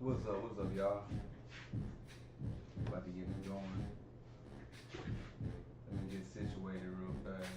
What's up, y'all? About to get it going. Let me get situated real fast.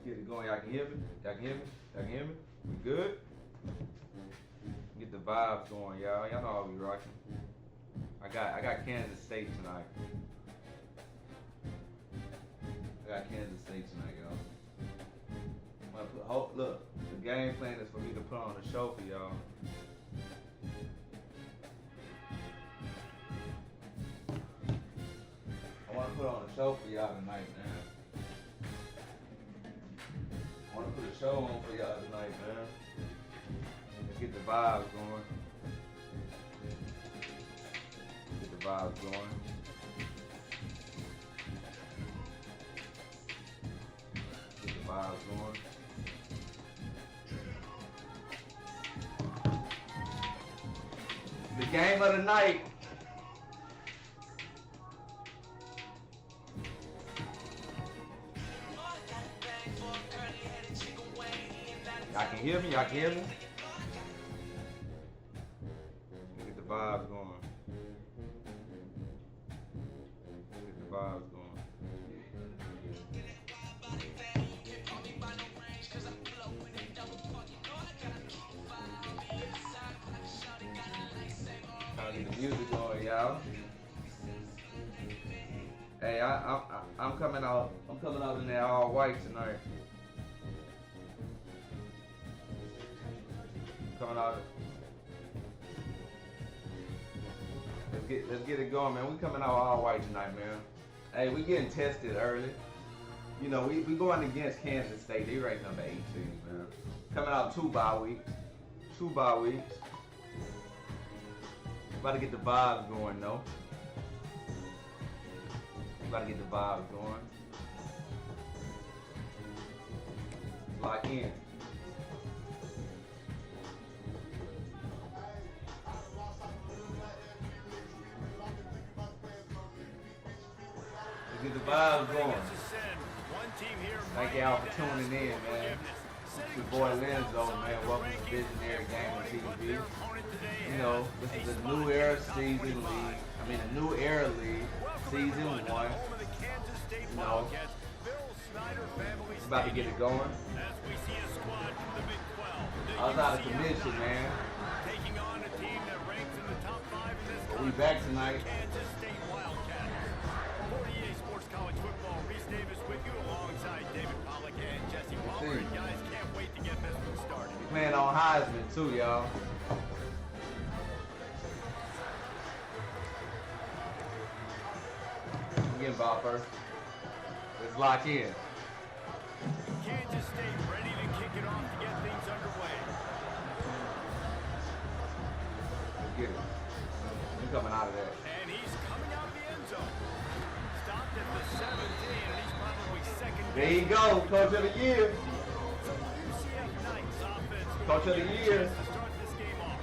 Get it going. Y'all can hear me? Y'all can hear me? Y'all can hear me? We good? Get the vibes going, y'all. Y'all know how we rocking. I got Kansas State tonight. I got Kansas State tonight, y'all. Look, the game plan is for me to put on a show for y'all. I want to put on a show for y'all tonight, man. I want to put a show on for y'all tonight, man. Let's get the vibes going. Get the vibes going. Get the vibes going. The game of the night. Y'all can hear me? Y'all can hear me? Get the vibes going. Get the vibes going. Trying to get the music going, y'all. Hey, I'm coming out. I'm coming out in there all white tonight. Coming out. Let's get it going, man. We coming out all white tonight, man. Hey, we getting tested early. You know, we going against Kansas State. They ranked number 18, man. Coming out 2 bye weeks. 2 bye weeks. About to get the vibes going, though. About to get the vibes going. Lock in. Get the vibes going. Thank y'all for tuning in, man. It's your boy Lenzo, man. Welcome to Viisionary TV. You know, this is the New Era Season League. I mean, the New Era League, Season 1. You know, it's about to get it going. I was out of commission, man. But we back tonight. Kansas State Wildcats. 48 Sports College Football. Reese Davis with you alongside David Pollock and Jesse Palmer. And guys, can't wait to get this one started. We playing on Heisman too, y'all. I'm getting ball first. Let's lock in. Kansas State ready to kick it off to get things underway. Let's get it. We're coming out of there. And he's coming out of the end zone. Stopped at the 17, and he's probably second. There you go, Coach of the Year. So UCF Knights offense. Coach of the Year. To start this game off.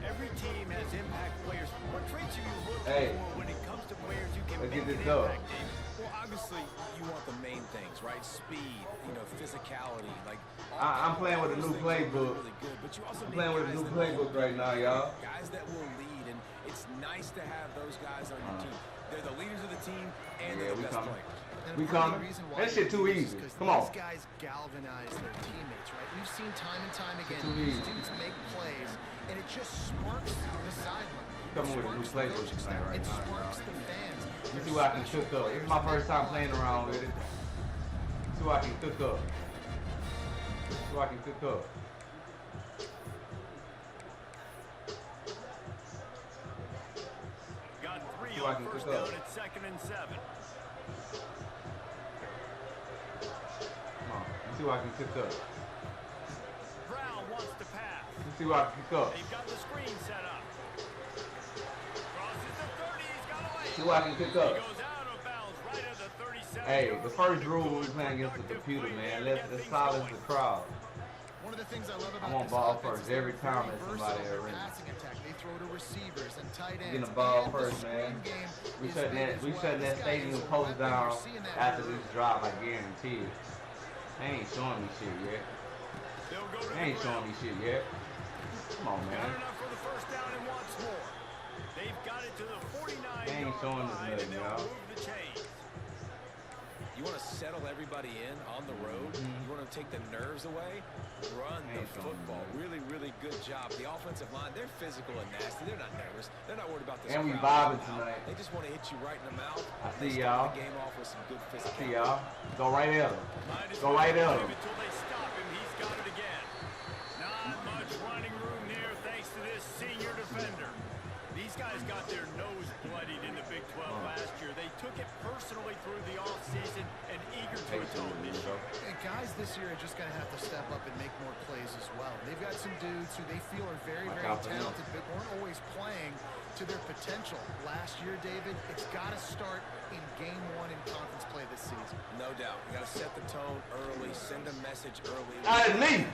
Every team has impact players. What traits are you looking for when it comes to players you can make an impact, David? Well, obviously, you want the main things, right? Speed, you know, physicality. Like I'm playing with a new playbook. Really good, but you also I'm playing with a new playbook right now, y'all. Guys that will lead, and it's nice to have those guys on your team. They're the leaders of the team, and they're the best players. We coming. That shit too easy. Come on. These guys galvanize their teammates, right? We've seen time and time again. These dudes make plays, and it just sparks the sideline. Coming with a new playbook tonight right It now. sparks the fans. Let's see what I can cook up. It's my first time playing around with it. See what I can cook up. See what I can cook up. what I can First cook up. down at 2nd and 7. Come on. Let's see what I can cook up. Brown wants to pass. Let's see what I can cook up. They've got the screen set up. Crosses the 30. He's got away. See what I can cook He up. goes out of bounds right at the 37. Hey, the first rule we playing against the computer, man. Let's silence the crowd. One of the things I love about I want this ball offense first is every they're time very that somebody versatile in their arena. passing attack. They throw to receivers and tight ends. Getting the ball and first, the man. screen game We is shutting big that as we well. shutting that This guy stadium is a post weapon. down You're seeing that after here. this drive, I guarantee it. They ain't showing me shit yet. They'll go to They ain't the showing ground. me shit yet. Come on, Not man. enough for the first down and wants more. They've got it to the 49-yard They ain't showing us line, and nothing, they'll y'all. move the chains. You want to settle everybody in on the road? You want to take the nerves away? Run the football. Really, really good job. The offensive line, they're physical and nasty. They're not nervous. They're not worried about this. And we crowd vibing now. tonight. They just want to hit you right in the mouth. I They see start y'all. the game off with some good I physicality. see y'all. Go right at him. Might as Go well right at leave him. it till they stop him. He's got it again. Not much running room there thanks to this senior defender. These guys got their nose bloodied in the Big 12 last year. They took it personally through the offseason and eager to atone this year. And guys this year are just going to have to step up and make more plays as well. They've got some dudes who they feel are very, very talented, but weren't always playing to their potential. Last year, David, it's got to start in game 1 in conference play this season. No doubt. You got to set the tone early, send a message early. That's me.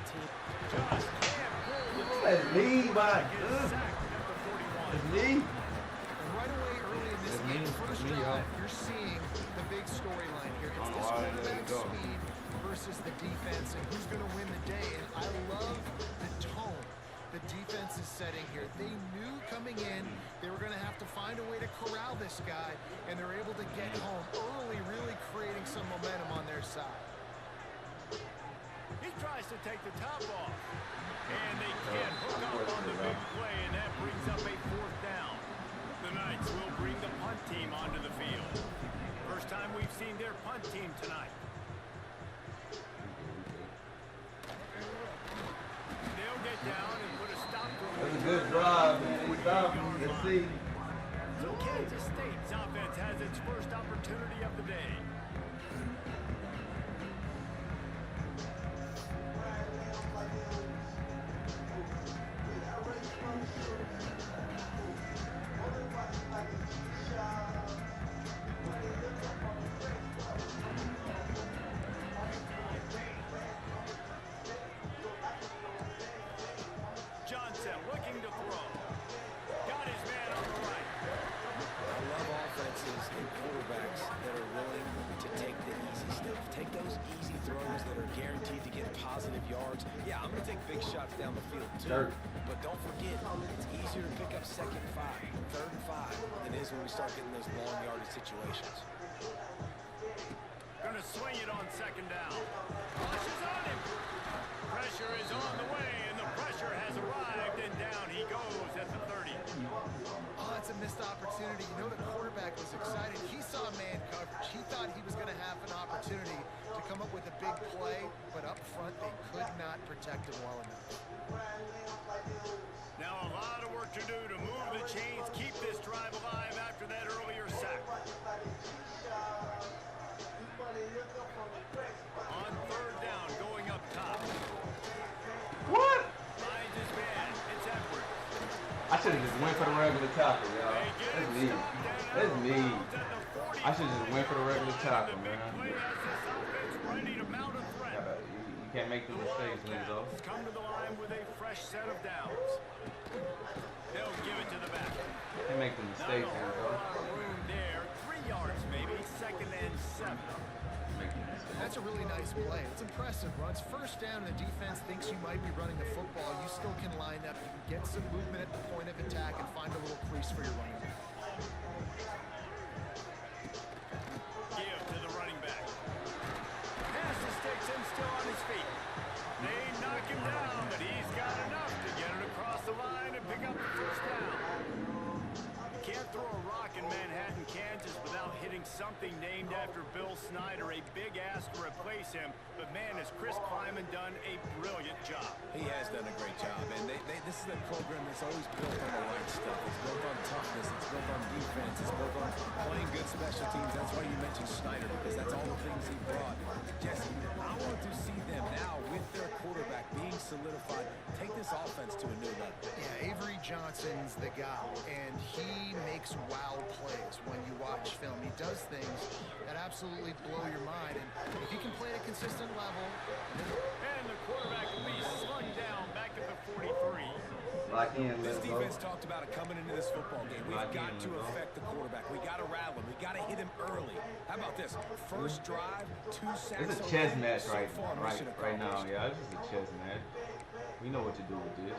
Just can't pull the That's me, my sacked at the 41. It's me. And right away, early in this It's game, me. first It's me, drive, y'all. you're seeing the big storyline here. I It's don't this know why they let quarterback it go. speed versus the defense and who's going to win the day. And I love the tone the defense is setting here. They knew coming in they were going to have to find a way to corral this guy, and they're able to get home early, really creating some momentum on their side. He tries to take the top off. And they can't hook up on the big play, and that brings up a 4th down. The Knights will bring the punt team onto the field. First time we've seen their punt team tonight. They'll get down and put a stop to That's a it. good drive, man. He stopped. Let's see. So Kansas State's offense has its first opportunity of the day. Johnson looking to throw. Got his man on the right. I love offenses and quarterbacks that are willing to take the easy stuff. Take those easy throws that are guaranteed to get positive yards. Yeah, I'm going to take big shots down the field too. Sure. But don't forget, it's easier to pick up 2nd and 5, 3rd and 5 than it is when we start getting those long yardage situations. Gonna swing it on 2nd down. Rushes on him. Pressure is on the way, and the pressure has arrived, and down he goes at the 30. Oh, that's a missed opportunity. You know the quarterback was excited. He saw man coverage. He thought he was going to have an opportunity to come up with a big play, but up front they could not protect him well enough. Now a lot of work to do to move the chains, keep this drive alive after that earlier sack. On 3rd down, going up top. What? Finds his man. It's Edwards. I should have just went for the regular tackle, y'all. They get That's him me. stopped down That's out of me. bounds at the 40. I should have just went for the regular tackle, The big man. play has this offense ready to mount a threat. You can't make the mistakes, Linzo. Wildcats come to the line with a fresh set of downs. They'll give it to the back. You can't make the Not a mistakes, whole Linzo. lot of room there. 3 yards maybe. 2nd and 7. That's a really nice play. It's impressive. Runs 1st down, and the defense thinks you might be running the football. You still can line up. You can get some movement at the point of attack and find a little crease for your running back. Give to the running back. Passes sticks him still on his feet. They knock him down, but he's got enough to get it across the line and pick up the 1st down. You can't throw a rock in Manhattan, Kansas without hitting something probably named after Bill Snyder. A big ask to replace him. But, man, has Chris Kleiman done a brilliant job. He has done a great job. And this is a program that's always built on the right stuff. It's built on toughness. It's built on defense. It's built on playing good special teams. That's why you mentioned Snyder, because that's all the things he brought. Jesse, I want to see them now with their quarterback being solidified take this offense to a new level. Yeah, Avery Johnson's the guy, and he makes wow plays when you watch film. He does things that absolutely blow your mind, and if he can play at a consistent level. And the quarterback will be slung down back at the 43. Lock in, This let's go. defense talked about it coming into this football game. We've got to affect the quarterback. We got to rattle him. We got to hit him early. How about this? First drive, 2 sacks. It's a chess match so far, right now. Yeah, this is a chess match. We know what to do with this.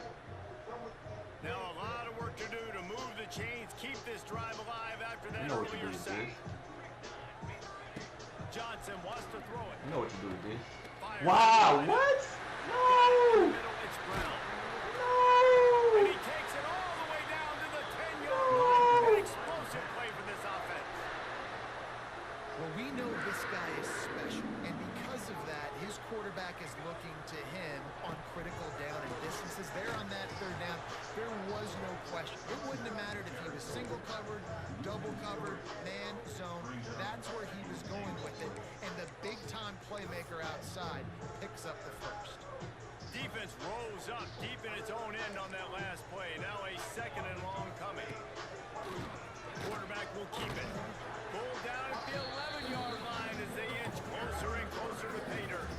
Now a lot of work to do to move the chains, keep this drive alive after We that know what to do earlier with sack. this. Johnson wants to throw it. We know what to do with this. Fires Wow, it. what? In No! the middle, it's Brown. And he No! takes it all the way down to the 10-yard line. An explosive play for this offense. Well, we know this guy is special, and because of that, his quarterback is looking to him on critical down and distances. There on that third down, there was no question. It wouldn't have mattered if he was single covered, double covered, man, zone. That's where he was going with it, and the big-time playmaker outside picks up the first. Defense rolls up deep in its own end on that last play. Now a 2nd and long coming. Quarterback will keep it. Pulled down at the 11-yard line as they inch closer and closer to pay dirt.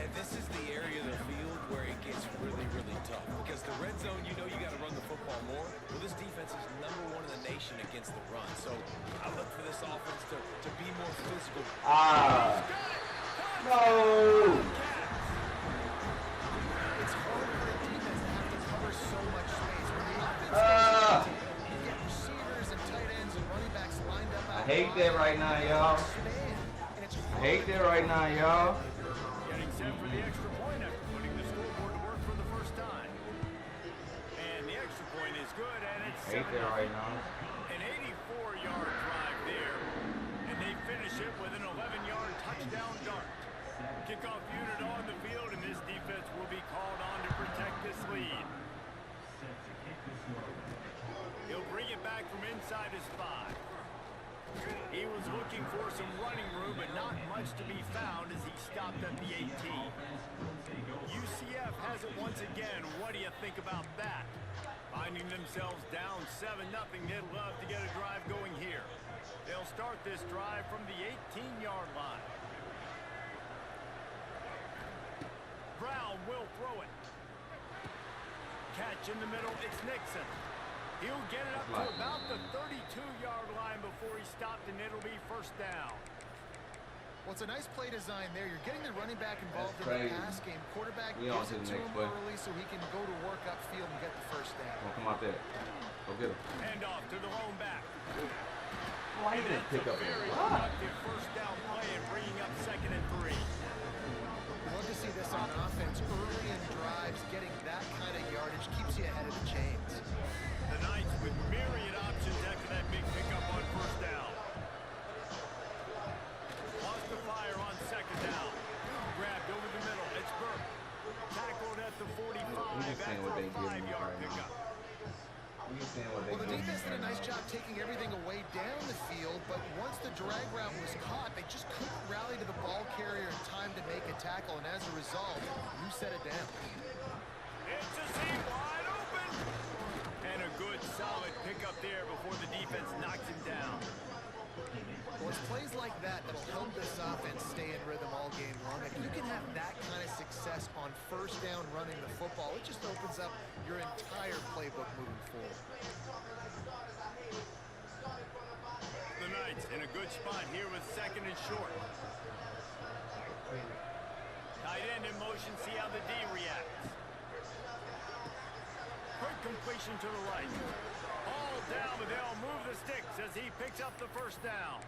And this is the area of the field where it gets really, really tough. Because the red zone, you know you got to run the football more. Well, this defense is #1 in the nation against the run. So I look for this offense to be more physical. Ah! No! It's hard for a defense to have to cover so much space. When the offense goes you get receivers and tight ends and running backs lined up. I hate that right now, y'all. I hate that right now, y'all. Getting set for the extra point after putting the scoreboard to work for the first time. And the extra point is good, and it's I hate that right now. an 84-yard drive there. And they finish it with an 11-yard touchdown dart. Kickoff unit on the field, and this defense will be called on to protect this lead. He'll bring it back from inside his 5. He was looking for some running room, but not much to be found as he stopped at the 18. UCF has it once again. What do you think about that? Finding themselves down 7-0, they'd love to get a drive going here. They'll start this drive from the 18-yard line. Brown will throw it. Catch in the middle, it's Nixon. He'll get it up to about the 32-yard line before he stopped, and it'll be first down. Well, it's a nice play design there. You're getting the running back involved in the pass game. Quarterback on gives to it the to next him play. early so he can go to work upfield and get the first down. Come out there. Go get him. Hand off to the lone back. Why you didn't pick up a Very lot? productive first down play and bringing up 2nd and 3. Love to see this on offense. Early in drives, getting that kind of yardage keeps you ahead of the chains. The Knights with myriad options after that big pickup on first down. Lost the fire on 2nd down. Grabbed over the middle. It's Burke. Tackled at the 45 after a 5-yard pickup. Well, the defense did a nice job taking everything away down the field, but once the drag route was caught, they just couldn't rally to the ball carrier in time to make a tackle, and as a result, you set it down. It's a seam wide open. And a good, solid pickup there before the defense knocks him down. Well, it's plays like that that'll help this offense stay in rhythm all game long. If you can have that kind of success on first down running the football, it just opens up your entire playbook moving forward. The Knights in a good spot here with 2nd and short. Tight end in motion, see how the D reacts. Quick completion to the right. All down, but they'll move the sticks as he picks up the first down.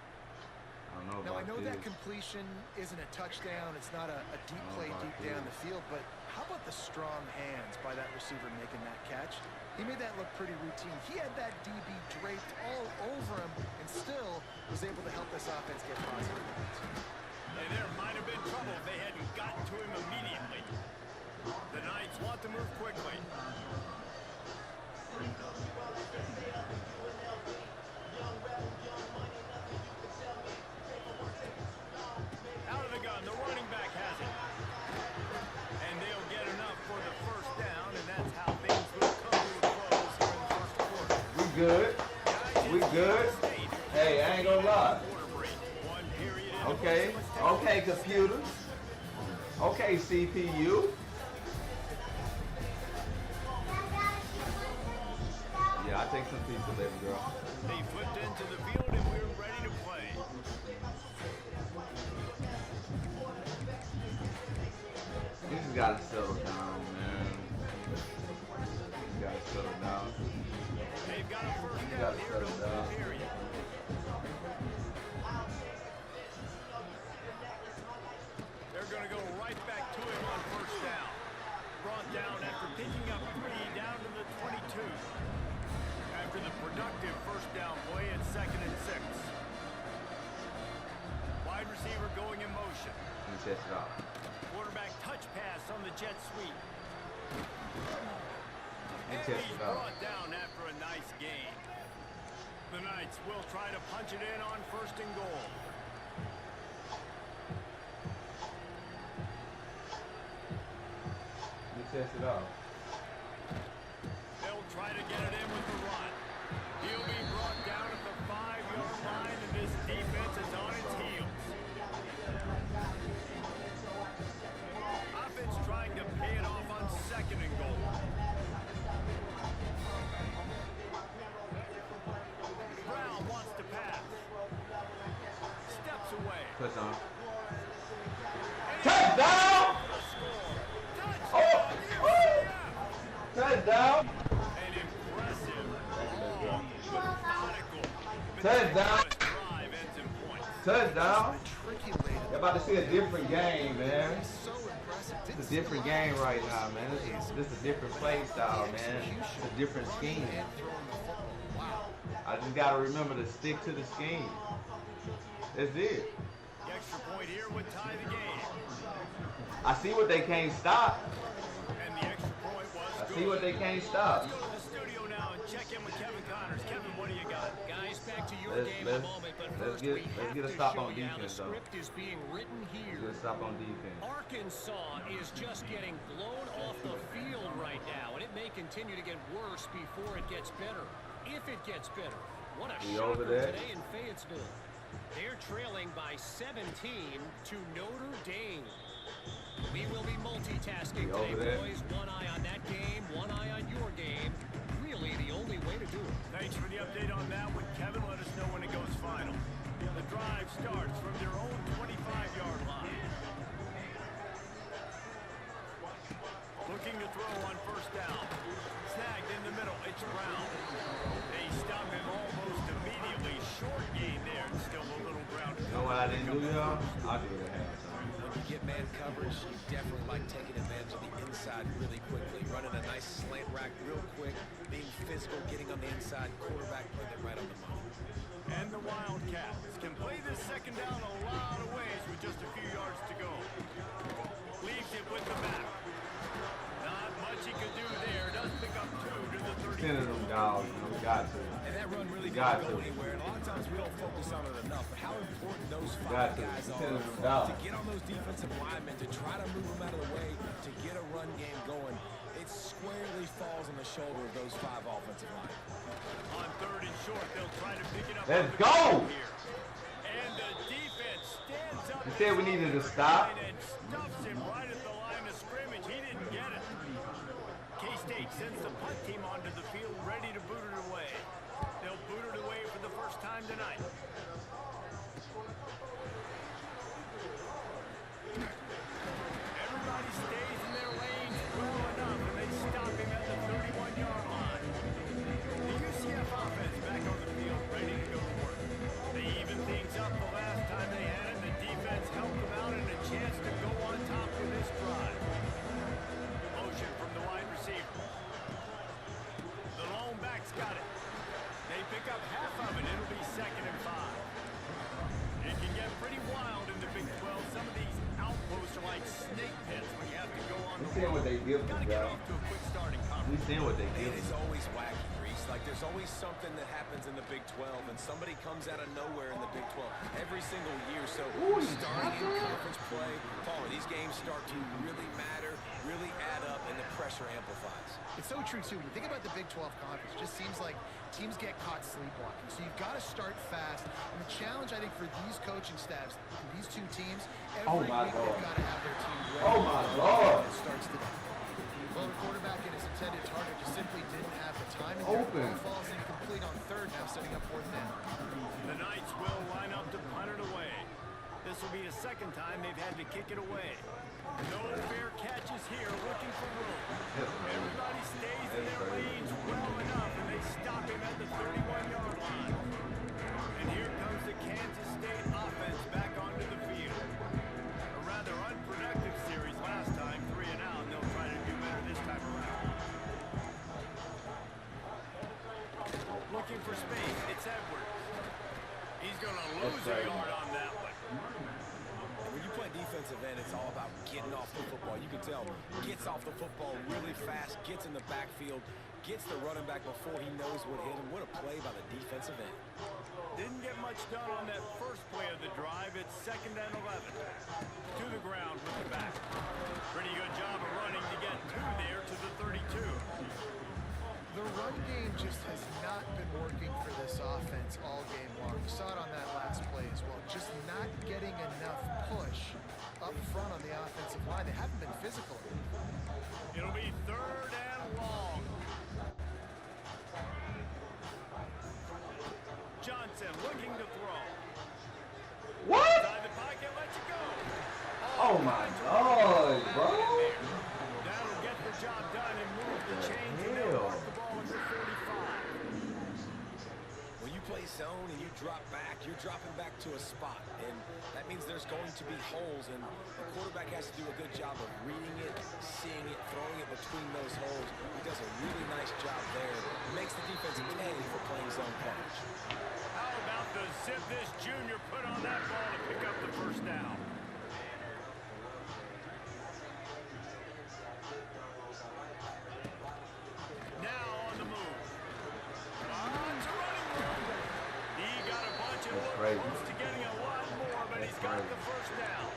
Now, I know that completion isn't a touchdown. It's not a deep play deep down the field, but How about the strong hands by that receiver making that catch? He made that look pretty routine. He had that DB draped all over him and still was able to help this offense get positive points. And there might have been trouble if they hadn't gotten to him immediately. The Knights want to move quickly. Out of the gun, the running back has it. And they'll get enough for the first down, and that's how things will come to a close here in the first quarter. We good. We good. Hey, I ain't gonna lie. Okay. Okay, computer. Okay, CPU. Yeah, I take some pizza, baby girl. They flipped into the field, and we're ready to play. You just gotta settle down, man. You gotta settle down. They've got a first You down gotta here settle to down. the period. They're going to go right back to him on first down. Brought down after picking up 3 down to the 22. After the productive first down play at 2nd and 6. Wide receiver going in motion. Let me test it out. Quarterback touch pass on the jet sweep. Let me And test he's it out. brought down after a nice gain. The Knights will try to punch it in on 1st and goal. Let me test it out. They'll try to get it in with the run. He'll be brought down at the 5-yard line, and this defense is on its heels. Offense trying to pay it off on 2nd and goal. Brown wants to pass. Steps away. Touchdown. Touchdown! Oh! Touchdown! An impressive, long, methodical, Touchdown! drive ends in points. Touchdown! Matriculated. You're about to see a different game, man. So impressive. It's a different game right now, man. This is a different play style, man. It's a different scheme. And throwing the football. Wow. I just gotta remember to stick to the scheme. That's it. The extra point here would tie the game. I see what they can't stop. And the extra point was I good. see what they can't stop. Let's go to the studio now and check in with Kevin Connors. Kevin, what do you got? Guys, back to your Let's- game let's- a moment, but let's first get- we let's have get a to stop show on you how the defense, though. script is being written here. Good stop on defense. Arkansas is just getting blown off the field right now, and it may continue to get worse before it gets better. If it gets better. What a We over shocker there? today in Fayetteville. They're trailing by 17 to Notre Dame. We will be multitasking We over today, there? boys. One eye on that game, one eye on your game. Really the only way to do it. Thanks for the update on that one, Kevin. Let us know when it goes final. The drive starts from their own 25-yard line. Looking to throw on first down. Snagged in the middle. It's Brown. They stop him almost immediately. Short gain there. Still a little ground. You know what I didn't do, y'all? I do it ahead. When you get man coverage, you definitely like taking advantage of the inside really quickly, running a nice slant rack real quick, being physical, getting on the inside, quarterback putting it right on the money. And the Wildcats can play this second down a lot of ways with just a few yards to go. Leaves it with the back. Not much he could do there. Does pick up 2 to the 30. 10 of them dogs, you know, we got to. And that run really Got didn't go to. anywhere. And a lot of times we don't focus on it enough, but how important those Got 5 to. guys 10 are of up them front dogs. to get on those defensive linemen, to try to move them out of the way, to get a run game going. It squarely falls on the shoulder of those 5 offensive linemen. On 3rd and short, they'll try to pick it up. Let's on the go! ground here. And the defense stands up. You said we needed to stop? And stuffs him right at the line of scrimmage. He didn't get it. K-State sends the punt team onto the field, ready to boot it away. They'll boot it away for the first time tonight. Everybody stays in their lanes well enough, and they stop him at the 31-yard line. The UCF offense back on the field, ready to go to work. They even things up the last time they had it. The defense helped them out and a chance to go on top with this drive. seeing what they give us, Gotta get y'all. off to a quick start in We conference. seeing what they Man, give it's us. always wacky, Reese. Like, there's always something that happens in the Big 12, and somebody comes out of nowhere in the Big 12 every single year. So, starting in conference play, Paul, these games start to really matter, really add up, and the pressure amplifies. It's so true, too. When you think about the Big 12 Conference, it just seems like teams get caught sleepwalking. So you've got to start fast. And the challenge, I think, for these coaching staffs, these two teams, every my week God. they've got to have their team ready. Oh, my God. It starts to... Well, the quarterback and his intended target just simply didn't have the time. And Open. the ball falls incomplete on third, now setting up fourth down. The Knights will line up to punt it away. This will be the second time they've had to kick it away. No fair catches here, looking for room. Everybody stays in their lanes well enough, and they stop him at the 31-yard line. And here comes the Kansas State offense back onto the field. A rather unproductive series last time, 3 and out, and they'll try to do better this time around. Looking for space, it's Edwards. He's going to lose a yard on that one. When you play defensive end, it's all about getting off the football. You can tell, gets off the football really fast, gets in the backfield, gets the running back before he knows what hit him. What a play by the defensive end. Didn't get much done on that first play of the drive. It's 2nd and 11. To the ground with the back. Pretty good job of running to get to there to the 32. The run game just has not been working for this offense all game long. You saw it on that last play as well. Just not getting enough push up front on the offensive line. They haven't been physical. It'll be 3rd and long. Johnson looking to throw. What? Inside the pocket, lets it go. Oh my God, bro. That'll get the job done and move the chains, and they'll mark the ball at the 45. When you play zone and you drop back, you're dropping back to a spot, and that means there's going to be holes, and the quarterback has to do a good job of reading it, seeing it, throwing it between those holes. He does a really nice job there. Makes the defense pay for playing zone coverage. How about the zip this junior put on that ball to pick up the first down? Now on the move. It's a running room. He got a bunch of That's look crazy. close to getting a lot more, but he's got the first down.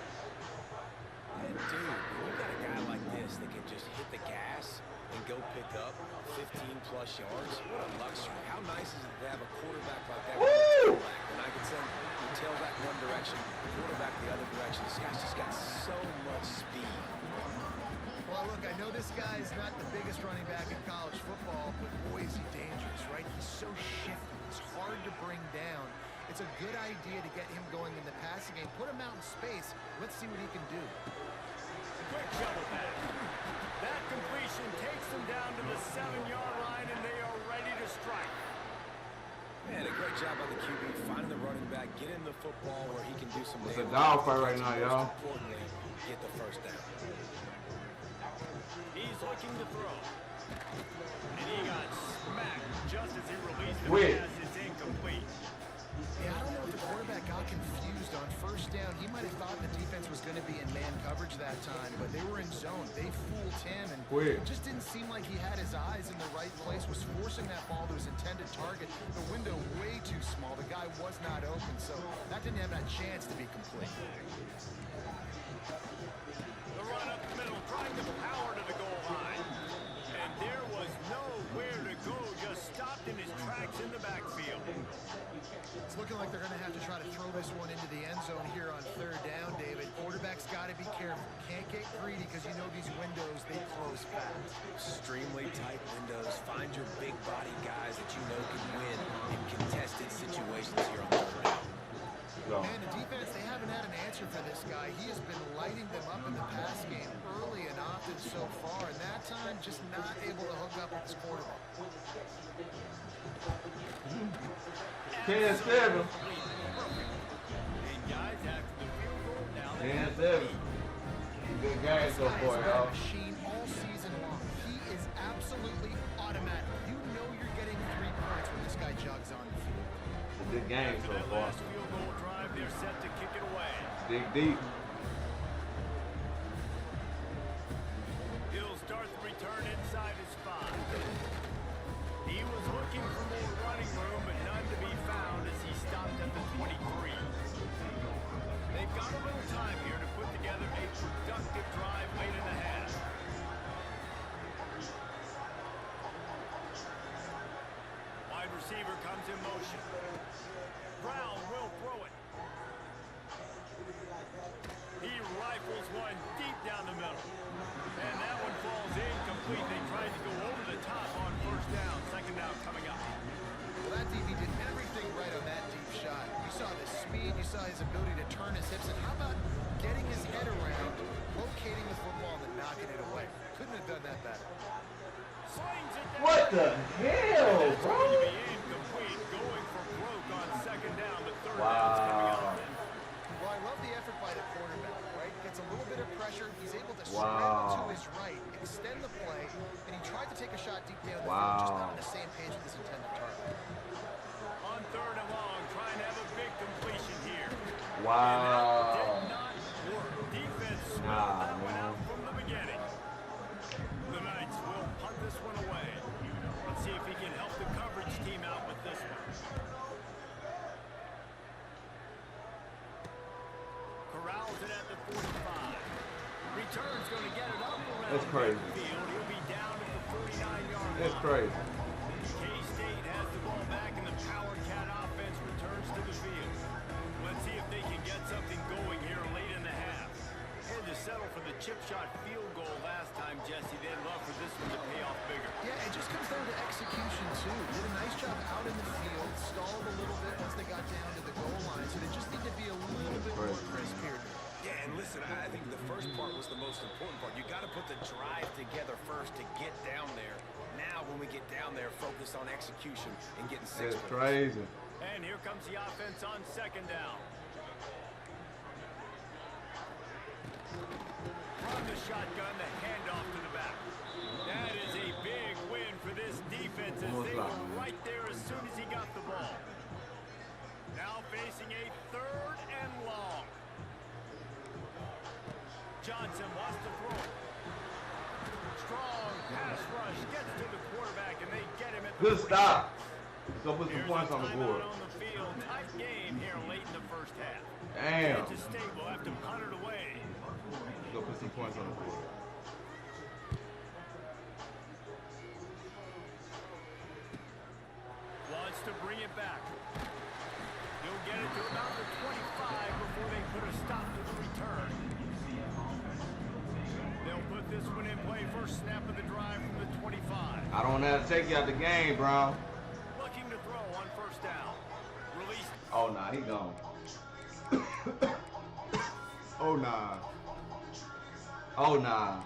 And dude, when you got a guy like this that can just hit the gas and go pick up 15-plus yards, what a luxury. How nice is it to have a quarterback like that? Woo! And I can send the tailback one direction, quarterback the other direction. This guy's just got so much speed. Well, look, I know this guy is not the biggest running back in college football, but boy, is he dangerous, right? He's so shifty. He's hard to bring down. It's a good idea to get him going in the passing game. Put him out in space. Let's see what he can do. Quick shovel pass. That completion takes them down to the 7-yard line, and they are ready to strike. Man, a great job by the QB, finding the running back, getting the football where he can do some It's a damage. dogfight right now, Most y'all. importantly, get the first down. He's looking to throw. And he got smacked just as he released the Wait. pass. It's incomplete. Yeah, I don't know if the quarterback got confused on first down. He might have thought the defense was going to be in man coverage that time, but they were in zone. They fooled him, and Quick. it just didn't seem like he had his eyes in the right place, was forcing that ball to his intended target. The window way too small. The guy was not open, so that didn't have that chance to be complete. The run up the middle, trying to power to the goal line. And there was nowhere to go, just stopped in his tracks in the backfield. It's looking like they're going to have to try to throw this one into the end zone here on third down, David. Quarterback's got to be careful. Can't get greedy because you know these windows, they close fast. Extremely tight windows. Find your big body guys that you know can win in contested situations here on third down. Man, the defense, they haven't had an answer for this guy. He has been lighting them up in the pass game early and often so far, and that time just not able to hook up with his quarterback. 10-7. And guys, after the field goal, now they 10-7. Good game so This guy far, has been a y'all. machine all season long. He is absolutely automatic. You know you're getting 3 points when this guy jogs on the field. It's a good game after so that far. last field goal drive, they're set to kick it away. Dig deep. He'll shot. You saw the speed, you saw his ability to turn his hips, and how about getting his head around, locating the football, and knocking it away? Couldn't have done that better. What the hell, bro? Going for broke on second down, but third Wow. Well, I love the effort by the quarterback, right? Gets a little bit of pressure. He's able to spread Wow. to his right, extend the play, and he tried to take a shot deep down the Wow. field, just not on the same page with his intended target. On third and long, trying to have a big completion here. Wow. Did not work. Defense smelled that one out from the beginning. The Knights will punt this one away. Let's see if he can help the coverage team out with this one. Corrals it at the 45. Return's going to get it up around That's crazy. midfield. He'll be down at the 49-yard line. That's crazy. K-State has the ball back, and the Power Cat offense returns to the field. Let's see if they can get something going here late in the half. Had to settle for the chip shot field goal last time, Jesse. They'd love for this one to pay off bigger. Yeah, it just comes down to execution, too. Did a nice job out in the field, stalled a little bit once they got down to the goal line, so they just need to be a little bit more crisp here. Yeah, and listen, I think the first part was the most important part. You got to put the drive together first to get down there. Now, when we get down there, focus on execution and getting six. That's crazy. And here comes the offense on second down. From the shotgun, the handoff to the back. That is a big win for this defense as they were right there as soon as he got the ball. Now facing a third and long. Johnson wants to throw it. Strong pass rush gets to the quarterback, and they get him at the Good stop. Let's go put some Here's points a on the timeout board. on the field. Tight game here late in the first half. Damn. Kansas State will have to punt it away. Let's go put some points on the board. Wants to bring it back. He'll get it to about the 25 before they put a stop to the return. They'll put this one in play. First snap of the drive from the 25. I don't know how to take you out the game, bro. Looking to throw on first down. Released. Oh, nah, he gone. Oh, nah. Oh, nah.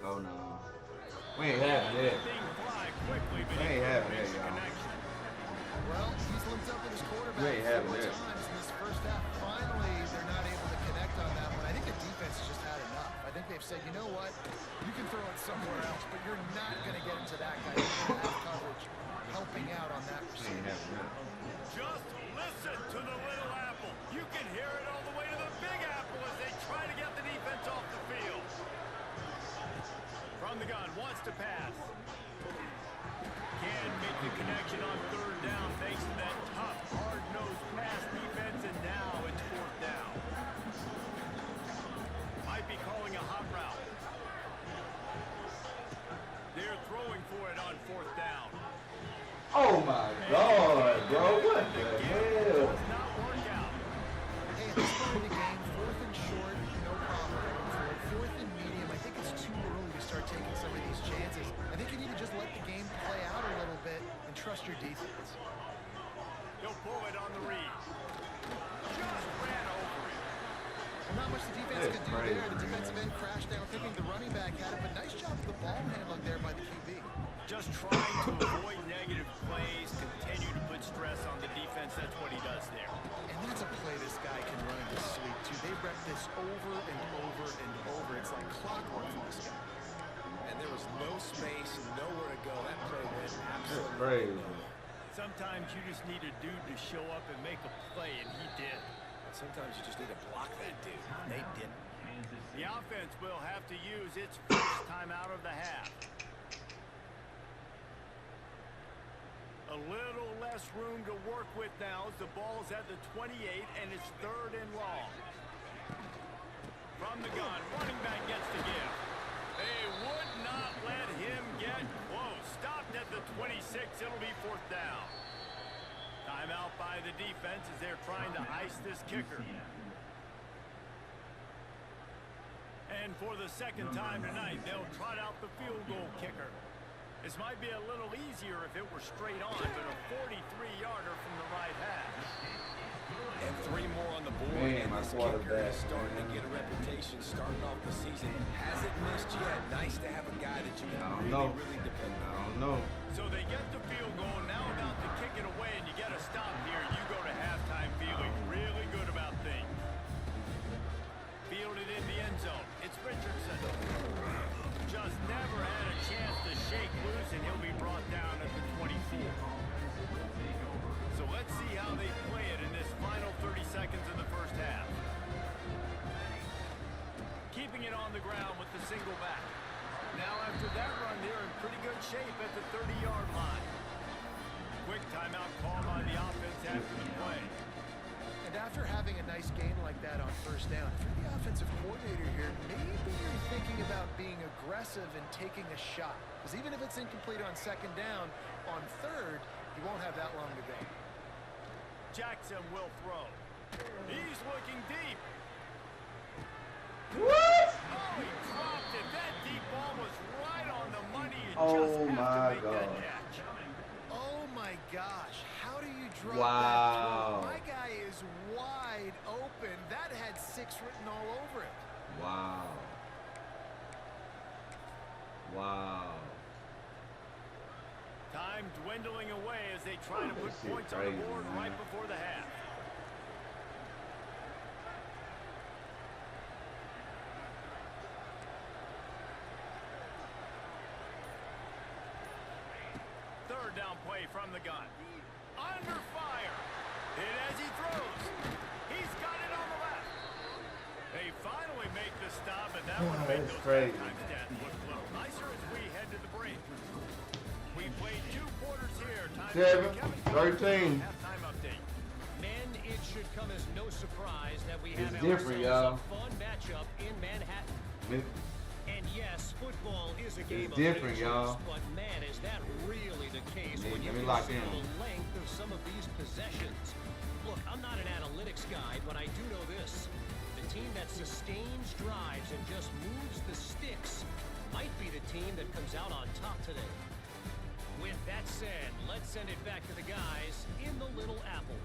Oh, nah. We ain't having that. We ain't having that, y'all. Well, he's linked up with his quarterback We ain't having 4 that. times in this first half. Finally, they're not able to connect on that one. I think the defense has just had enough. I think they've said, you know what? You can throw it somewhere else, but you're not going to get into that guy. You're going to have coverage helping out on that We ain't receiver. having that. Just listen to the little apple. You can hear it all the way to the big apple as they try to get the defense off the field. From the gun, wants to pass. Can't make the connection on third down thanks to that tough, hard-nosed pass defense, and now it's fourth down. Might be calling a hot route. They're throwing for it on fourth down. Oh, my God, bro. What the hell? Does not work out. Hey, at this point in the game, 4th and short, no problem going for it. 4th and medium, I think it's too early to start taking some of these chances. I think you need to just let the game play out a little bit and trust your defense. He'll pull it on the read. Just ran over it. Well, not much the defense That's could do crazy, there. The defensive man. end crashed down thinking the running back had it, but nice job with the ball handling there by the QB. Just trying to avoid negative plays, continue to put stress on the defense. That's what he does there. And that's a play this guy can run into sleep, too. They rep this over and over and over. It's like clockwork for this guy. And there was no space, nowhere to go. That play went That's absolutely crazy. nowhere. Sometimes you just need a dude to show up and make a play, and he did. Sometimes you just need to block that dude. They didn't. The offense will have to use its first time out of the half. A little less room to work with now as the ball's at the 28 and it's third and long. From the gun, running back gets the give. They would not let him get close. Stopped at the 26. It'll be fourth down. Timeout by the defense as they're trying to ice this kicker. And for the second time tonight, they'll trot out the field goal kicker. This might be a little easier if it were straight on, but a 43-yarder from the right half. And 3 more on the board. Man, and my this kicker quarterback, is starting to get a reputation starting off the season. Hasn't missed yet. Nice to have a guy that you can really depend on. I don't know. So they get the field goal, now about to kick it away, and you get a stop here. You go to halftime feeling really good about things. Fielded in the end zone. It's Richardson. Just never had a chance to shake loose, and he'll be brought down at the 24. So let's see how they play it in this final 30 seconds of the first half. Keeping it on the ground with the single back. Now after that run, they're in pretty good shape at the 30-yard line. Quick timeout call by the offense after the play. And after having a nice game like that on first down, if you're the offensive coordinator here, maybe you're thinking about being aggressive and taking a shot. Because even if it's incomplete on second down, on third, you won't have that long to go. Jackson will throw. He's looking deep. What? Oh, he dropped it. That deep ball was right on the money. You just have to make that catch. Oh my gosh, how do you drop Wow. that throw? My guy is wide open. That had 6 written all over it. Wow. Wow. Time dwindling away as they try to put points on the board right before the half. Third down play from the gun. Under fire. Hit as he throws. He's got it on the left. They finally make the stop, and that one made those halftime stats look a little nicer as we head to the break. We played 2 quarters here. Time 7-13. halftime update. Men, it should come as no surprise that we have different, ourselves a fun matchup in Manhattan. And yes, football is a game of different, inches, y'all. but man, is that really the case when you Let me lock consider in. the length of some of these possessions. Look, I'm not an analytics guy, but I do know this. The team that sustains drives and just moves the sticks might be the team that comes out on top today. With that said, let's send it back to the guys in the Little Apple.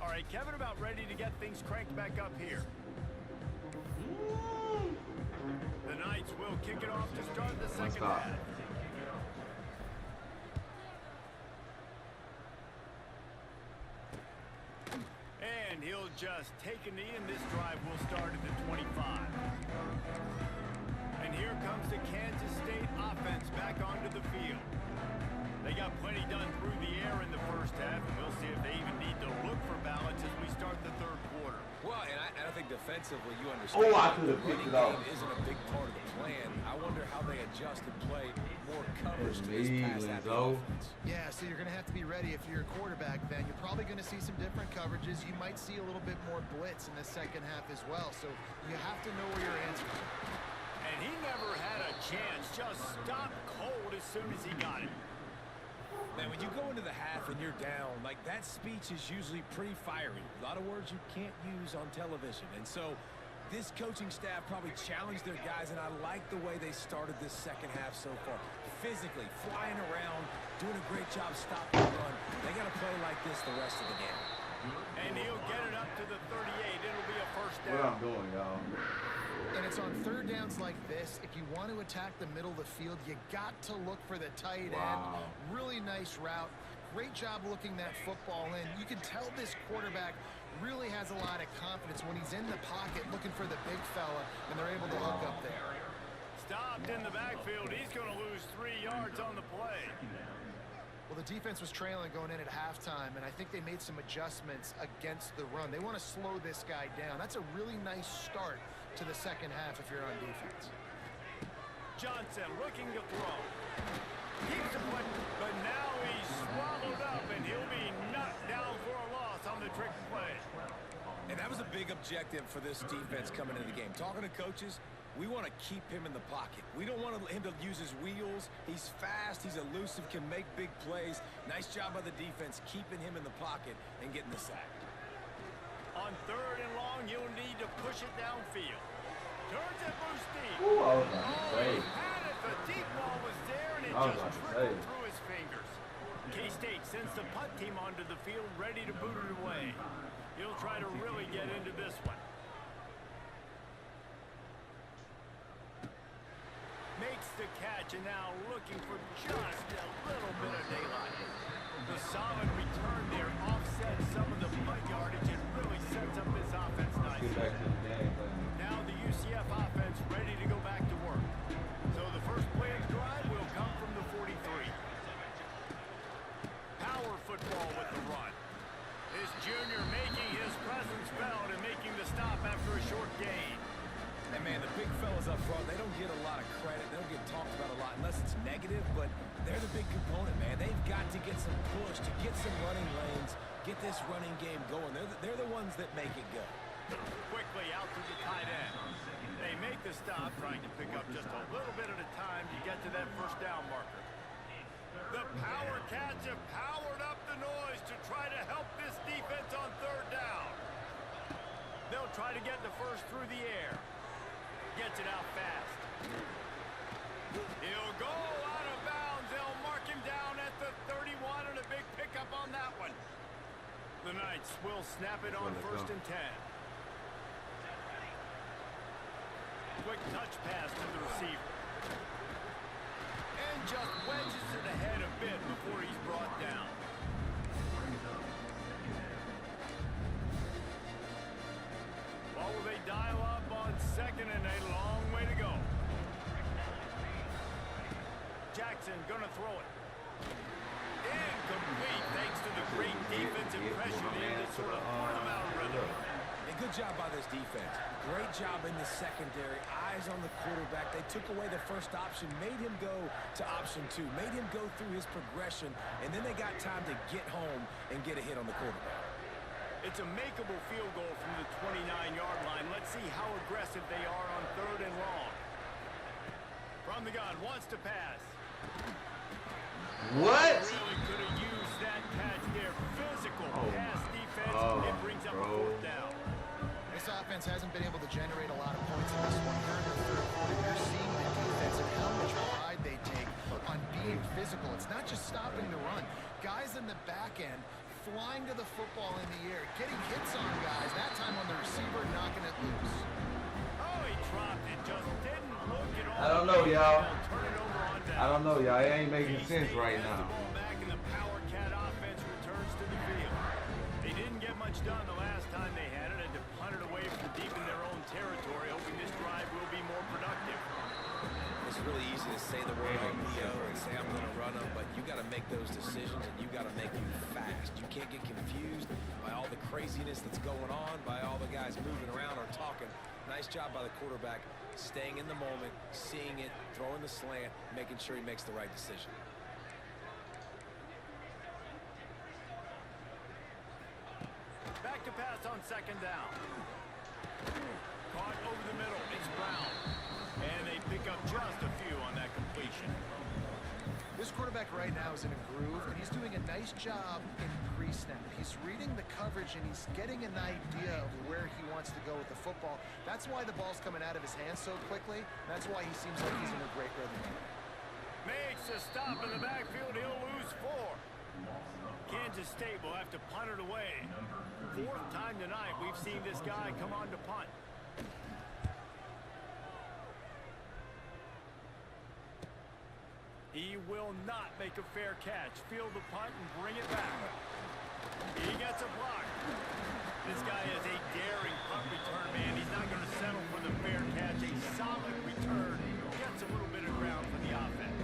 All right, Kevin, about ready to get things cranked back up here. The Knights will kick it off to start the second half. And he'll just take a knee, and this drive will start at the 25. And here comes the Kansas State offense back onto the field. They got plenty done through the air in the first half, and we'll see if they even need to look for balance as we start the third quarter. Well, and I think defensively, you understand. Oh, I could the have picked running it off. game isn't a big part of the plan. I wonder how they adjust and play more coverage to It's this pass me, happy Linzo. offense. Yeah, so you're going to have to be ready if you're a quarterback then. You're probably going to see some different coverages. You might see a little bit more blitz in the second half as well. So you have to know where your answers are. And he never had a chance, just stopped cold as soon as he got it. Man, when you go into the half and you're down, like that speech is usually pretty fiery. A lot of words you can't use on television. And so this coaching staff probably challenged their guys, and I like the way they started this second half so far. Physically, flying around, doing a great job stopping the run. They got to play like this the rest of the game. And he'll get it up to the 38. It'll be a first What down. I'm doing, y'all. And it's on third downs like this. If you want to attack the middle of the field, you got to look for the tight end. Really nice route. Great job looking that football in. You can tell this quarterback really has a lot of confidence when he's in the pocket looking for the big fella, and they're able to hook up there. Stopped in the backfield. He's going to lose 3 yards on the play. Well, the defense was trailing going in at halftime, and I think they made some adjustments against the run. They want to slow this guy down. That's a really nice start to the second half if you're on defense. Johnson looking to throw. Keeps it put, but now he's swallowed up, and he'll be knocked down for a loss on the trick play. And that was a big objective for this defense coming into the game. Talking to coaches, we want to keep him in the pocket. We don't want him to use his wheels. He's fast, he's elusive, can make big plays. Nice job by the defense keeping him in the pocket and getting the sack. On third and long, you'll need to push it downfield. Turns it loose deep. Ooh, I was about to say. He had it. The deep ball was there, and it I was just about to trickled say. through his fingers. K-State sends the punt team onto the field, ready to boot it away. He'll try to really get into this one. Makes the catch, and now looking for just a little bit of daylight. The solid return there offsets some of the punt yardage and really sets up this offense Get nicely. back to the game, but Now the UCF offense ready to go back to work. So the first play of the drive will come from the 43. Power football with the run. This junior making his presence felt and making the stop after a short gain. And man, the big fellas up front, they don't get a lot of credit. They don't get talked about a lot unless it's negative, but they're the big component, man. They've got to get some push, to get some running lanes, get this running game going. They're the ones that make it go. Quickly out to the tight end. They make the stop, trying to pick up just a little bit at a time to get to that first down marker. The Power Cats have powered up the noise to try to help this defense on third down. They'll try to get the first through the air. Gets it out fast. He'll go out of bounds. They'll mark him down at the 31 and a big pickup on that one. The Knights will snap it on first and 10. Quick touch pass to the receiver. And just wedges it ahead a bit before he's brought down. What will they dial up on second and a long way to go? Jackson gonna throw it. Incomplete thanks to the great defensive pressure there that sort of put him out of rhythm. And good job by this defense. Great job in the secondary. Eyes on the quarterback. They took away the first option, made him go to option 2, made him go through his progression, and then they got time to get home and get a hit on the quarterback. It's a makeable field goal from the 29-yard line. Let's see how aggressive they are on third and long. From the gun, wants to pass. what? Really could have used that catch there. Physical pass defense. It brings up a fourth down. This offense hasn't been able to generate a lot of points in this one. Here in the third quarter, you're seeing the defense and how much pride they take on being physical. It's not just stopping the run. Guys in the back end flying to the football in the air, getting hits on guys, that time on the receiver, knocking it loose. Oh, he dropped it. Just didn't look at all. I don't know, y'all. They'll turn it over on down. I don't know, y'all. It ain't making sense right Has now. the ball back and the Power Cat offense returns to the field. They didn't get much done the last time they had it, and to punt it away from deep in their own territory, hoping this drive will be more productive. It's really easy to say the word OPO and say I'm going to run them, but you got to make those decisions, and you got to make them fast. You can't get confused by all the craziness that's going on, by all the guys moving around or talking. Nice job by the quarterback, staying in the moment, seeing it, throwing the slant, making sure he makes the right decision. Back to pass on second down. Caught over the middle. It's Brown. And they pick up just a few on that completion. This quarterback right now is in a groove, and he's doing a nice job in pre-snap. He's reading the coverage, and he's getting an idea of where he wants to go with the football. That's why the ball's coming out of his hands so quickly. That's why he seems like he's in a great rhythm. Makes a stop in the backfield. He'll lose 4. Kansas State will have to punt it away. 4th time tonight we've seen this guy come on to punt. He will not make a fair catch. Field the punt and bring it back. He gets a block. This guy is a daring punt return man. He's not going to settle for the fair catch. A solid return. Gets a little bit of ground for the offense.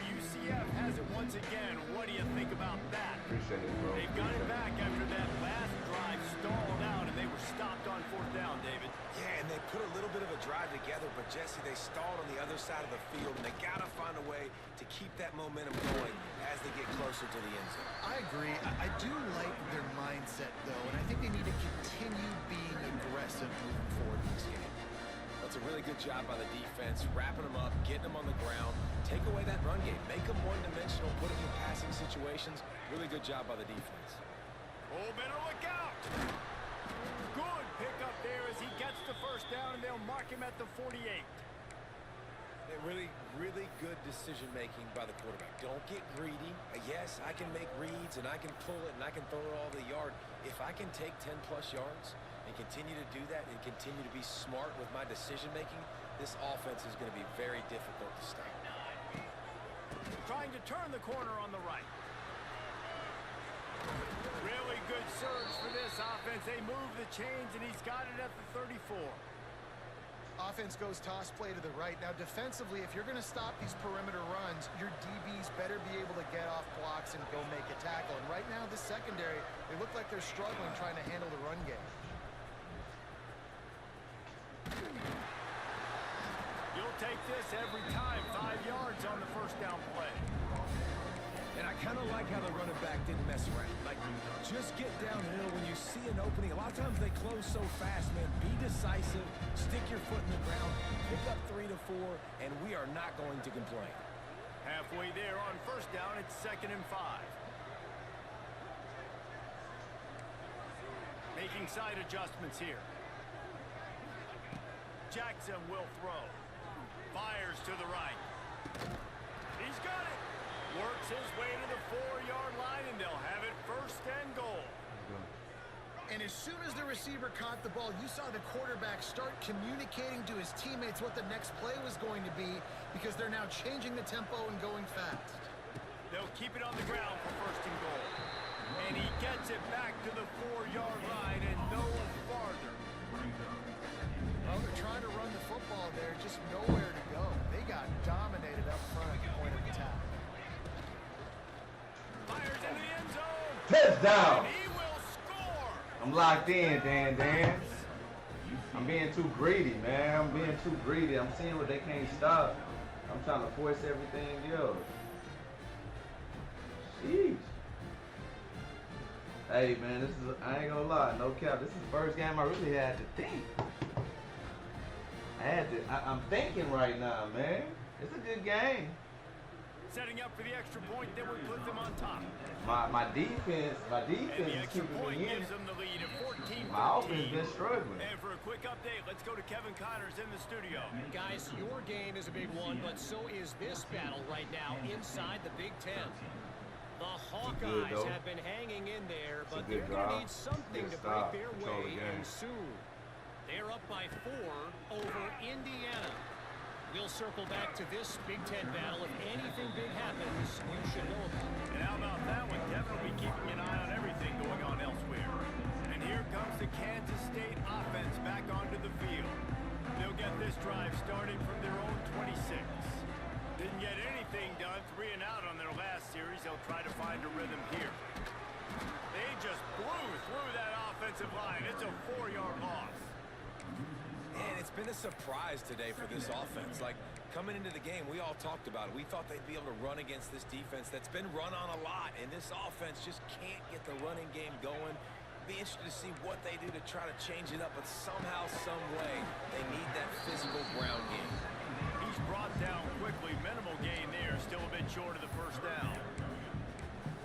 UCF has it once again. What do you think about that? Appreciate it, bro. They got it back after that last drive stalled out, and they were stopped on 4th down, David. Yeah, and they put a little bit of a drive together, but Jesse, they stalled on the other side of the field, and they got to find a way to keep that momentum going as they get closer to the end zone. I agree. I do like their mindset, though, and I think they need to continue being aggressive moving forward in this game. That's a really good job by the defense, wrapping them up, getting them on the ground, take away that run game, make them one-dimensional, put them in passing situations. Really good job by the defense. Oh, better look out. Good pickup there as he gets the first down, and they'll mark him at the 48. Really, really good decision-making by the quarterback. Don't get greedy. Yes, I can make reads, and I can pull it, and I can throw it all the yard. If I can take 10-plus yards and continue to do that and continue to be smart with my decision-making, this offense is going to be very difficult to stop. Trying to turn the corner on the right. Really good surge for this offense. They move the chains, and he's got it at the 34. Offense goes toss play to the right. Now, defensively, if you're going to stop these perimeter runs, your DBs better be able to get off blocks and go make a tackle. And right now, this secondary, they look like they're struggling trying to handle the run game. You'll take this every time. 5 yards on the first down play. And I kind of like how the running back didn't mess around. Like, just get downhill when you see an opening. A lot of times they close so fast, man. Be decisive. Stick your foot in the ground. Pick up 3 to 4, and we are not going to complain. Halfway there on first down, it's 2nd and 5. Making side adjustments here. Jackson will throw. Fires to the right. He's got it. Works his way to the 4-yard line, and they'll have it 1st and goal. And as soon as the receiver caught the ball, you saw the quarterback start communicating to his teammates what the next play was going to be, because they're now changing the tempo and going fast. They'll keep it on the ground for 1st and goal. And he gets it back to the 4-yard line and no farther. Well, they're trying to run the football there, just nowhere to go. They got dominated up front at the point of attack. Fires in the end zone. Touchdown. And he will score. I'm locked in, Dan. I'm being too greedy, man. I'm being too greedy. I'm seeing what they can't stop. I'm trying to force everything else. Jeez. Hey, man, this is, I ain't gonna lie, no cap. This is the first game I really had to think. I'm thinking right now, man. It's a good game. Setting up for the extra point, then we put them on top. My defense And the is extra keeping point me in. gives them the lead at 14-13. My offense been struggling. And for a quick update, let's go to Kevin Connors in the studio. Guys, your game is a big one, but so is this battle right now inside the Big Ten. The Hawkeyes have been hanging in there, but they're going to need something to break their way in soon. They're up by 4 over Indiana. We'll circle back to this Big Ten battle. If anything big happens, you should know about it. And how about that one? Kevin will be keeping an eye on everything going on elsewhere. And here comes the Kansas State offense back onto the field. They'll get this drive starting from their own 26. Didn't get anything done, 3 and out on their last series. They'll try to find a rhythm here. They just blew through that offensive line. It's a 4-yard loss. And it's been a surprise today for this offense. Like, coming into the game, we all talked about it. We thought they'd be able to run against this defense that's been run on a lot, and this offense just can't get the running game going. Be interested to see what they do to try to change it up, but somehow, some way, they need that physical ground game. He's brought down quickly. Minimal gain there. Still a bit short of the first down.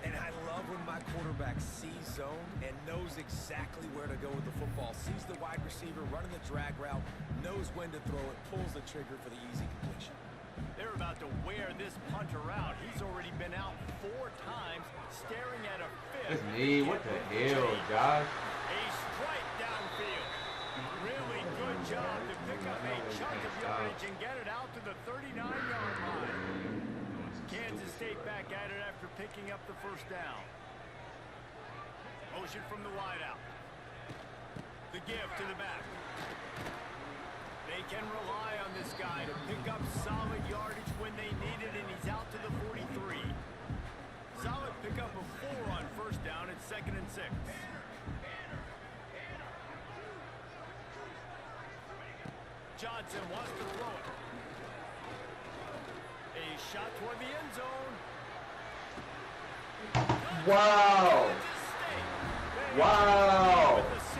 And I love when my quarterback sees zone and knows exactly where to go with the football. Sees the wide receiver running the drag route, knows when to throw it, pulls the trigger for the easy completion. They're about to wear this punter out. He's already been out 4 times, staring at a 5th. That's me. What the hell, Josh? A strike downfield. Really good job to pick up a chunk of yardage and get it out to the 39-yard line. Kansas State back at it after picking up the first down. Motion from the wideout. The give to the back. They can rely on this guy to pick up solid yardage when they need it, and he's out to the 43. Solid pickup of 4 on first down. It's 2nd and 6. Johnson wants to throw it. A shot toward the end zone. Wow. Wow. With the 6.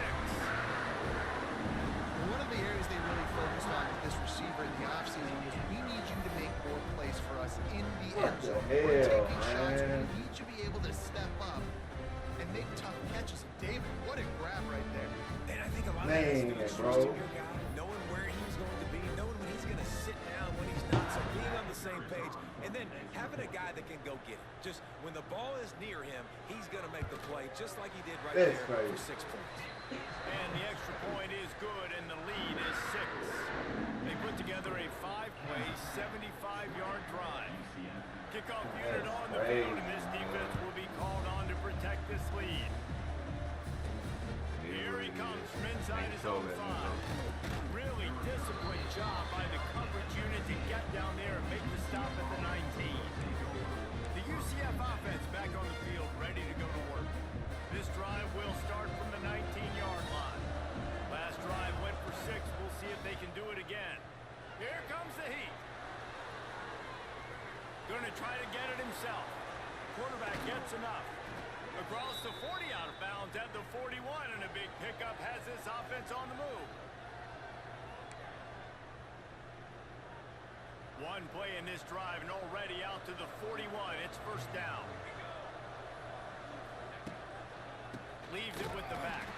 One of the areas they really focused on with this receiver in the offseason was, we need you to make more plays for us in the end zone. We're taking shots, but we need you to be able to step up and make tough catches. David, what a grab right there. Man, bro. Knowing where he's going to be, knowing when he's going to sit down, when he's not, so being on the same page, and then having a guy that can go get it. Just when the ball is near him, he's going to make the play, just like he did right there for 6 points. And the extra point is good, and the lead is 6. They put together a 5-play, 75-yard drive. Kickoff unit on the field, and this defense will be called on to protect this lead. Here he comes from inside his own 5. Really disciplined job by the coverage unit to get down there and make the stop at the 19. The UCF offense back on the field, ready to go to work. This drive will start from the 19-yard line. Last drive went for 6. We'll see if they can do it again. Here comes the heat. Going to try to get it himself. Quarterback gets enough. Across the 40, out of bounds at the 41, and a big pickup has this offense on the move. One play in this drive, and already out to the 41. It's first down. Leaves it with the back.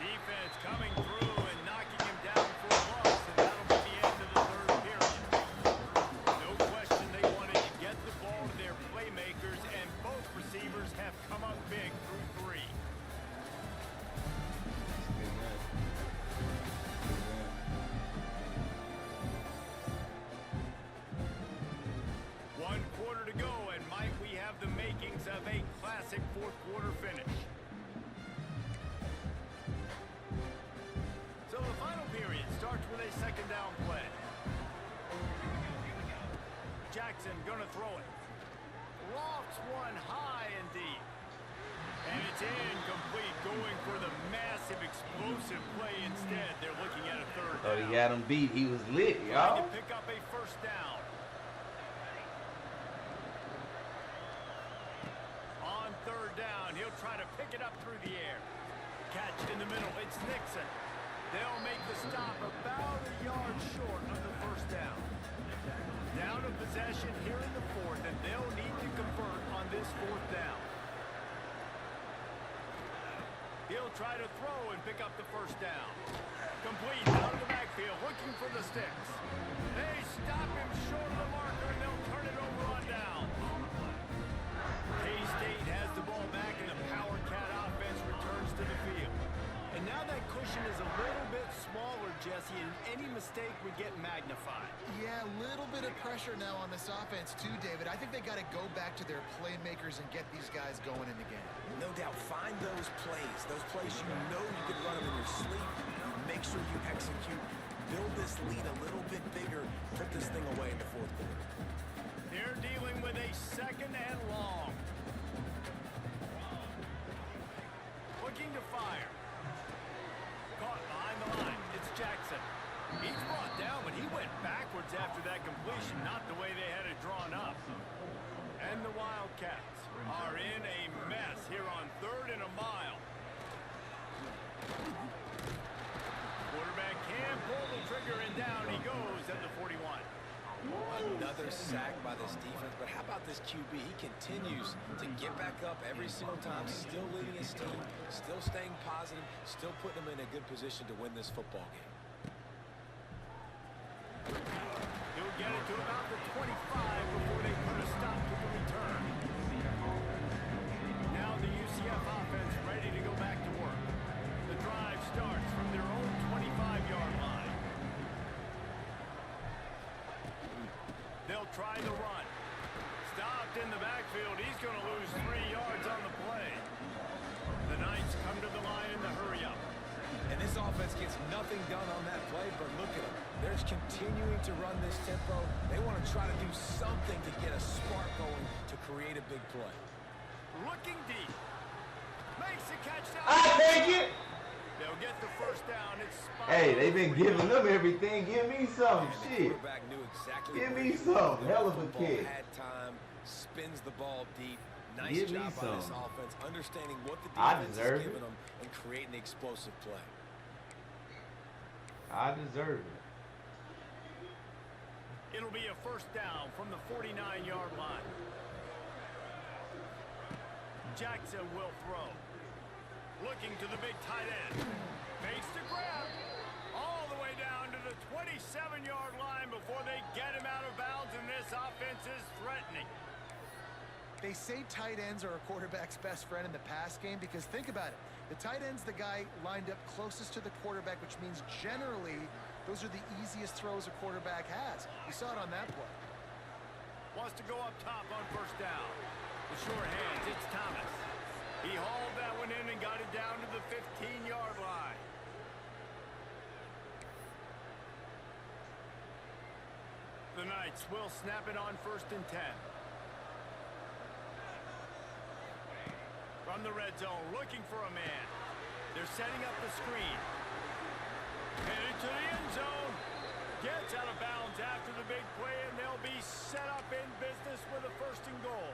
Defense coming through and knocking him down for a loss, and that'll be the end of the third period. No question they wanted to get the ball to their playmakers, and both receivers have come up big through 3. One quarter to go, and might we have the makings of a classic fourth-quarter finish. So the final period starts with a second down play. Jackson gonna throw it. Lofts one high and deep. And it's incomplete, going for the massive explosive play instead. They're looking at a third down. Oh, he had him beat. He was lit, y'all. To pick up a first down. On third down, he'll try to pick it up through the air. Catch in the middle, it's Nixon. They'll make the stop about a yard short of the first down. Down to possession here in the 4th, and they'll need to convert on this 4th down. He'll try to throw and pick up the first down. Complete out of the backfield, looking for the sticks. They stop him short of the marker, and they'll turn it over on down. K-State has the ball back, and the Power Cat offense returns to the field. And now that cushion is a little bit smaller, Jesse, and any mistake would get magnified. Yeah, a little bit of pressure now on this offense too, David. I think they got to go back to their playmakers and get these guys going in the game. No doubt, find those plays you know you can run them in your sleep. Make sure you execute. Build this lead a little bit bigger. Put this thing away in the 4th quarter. They're dealing with a second and long. Looking to fire. Caught behind the line. It's Jackson. He's brought down, but he went backwards after that completion, not the way they had it drawn up. And the Wildcats are in a mess here on 3rd and a mile. Quarterback can pull the trigger, and down he goes at the 41. Another sack by this defense, but how about this QB? He continues to get back up every single time, still leading his team, still staying positive, still putting them in a good position to win this football game. He'll get it to about the 25 before they put a stop to the return. Now the UCF offense ready to go back to work. The drive starts from their own 25-yard line. They'll try the run. Stopped in the backfield. He's going to lose 3 yards on the play. The Knights come to the line in the hurry-up. And this offense gets nothing done on that play, but look at them. They're just continuing to run this tempo. They want to try to do something to get a spark going to create a big play. Looking deep. Makes the catch down. I take it. They'll get the first down. It's Hey, they've been giving them everything. Give me some shit. Quarterback knew exactly Give where me he was some. going. Hell of a Football kid. Had time, spins the ball deep. Nice Give me job by this some. offense, understanding what the I defense is deserve giving it. them and creating the explosive play. I deserve it. It'll be a first down from the 49-yard line. Jackson will throw. Looking to the big tight end. Fakes the grab. All the way down to the 27-yard line before they get him out of bounds, and this offense is threatening. They say tight ends are a quarterback's best friend in the pass game because think about it. The tight end's the guy lined up closest to the quarterback, which means generally those are the easiest throws a quarterback has. You saw it on that play. Wants to go up top on first down. The short hands, it's Thomas. He hauled that one in and got it down to the 15-yard line. The Knights will snap it on 1st and 10. From the red zone, looking for a man. They're setting up the screen. Headed to the end zone. Gets out of bounds after the big play, and they'll be set up in business with a 1st and goal.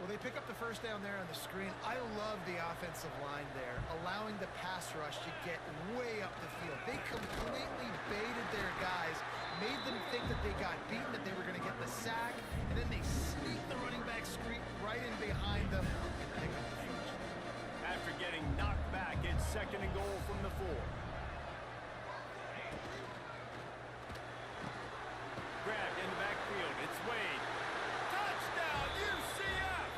Well, they pick up the first down there on the screen. I love the offensive line there, allowing the pass rush to get way up the field. They completely baited their guys, made them think that they got beaten, that they were going to get the sack, and then they sneak the running back screen right in behind them. After getting knocked back, it's 2nd and goal from the 4. Grabbed in the backfield. It's Wade. Touchdown, UCF!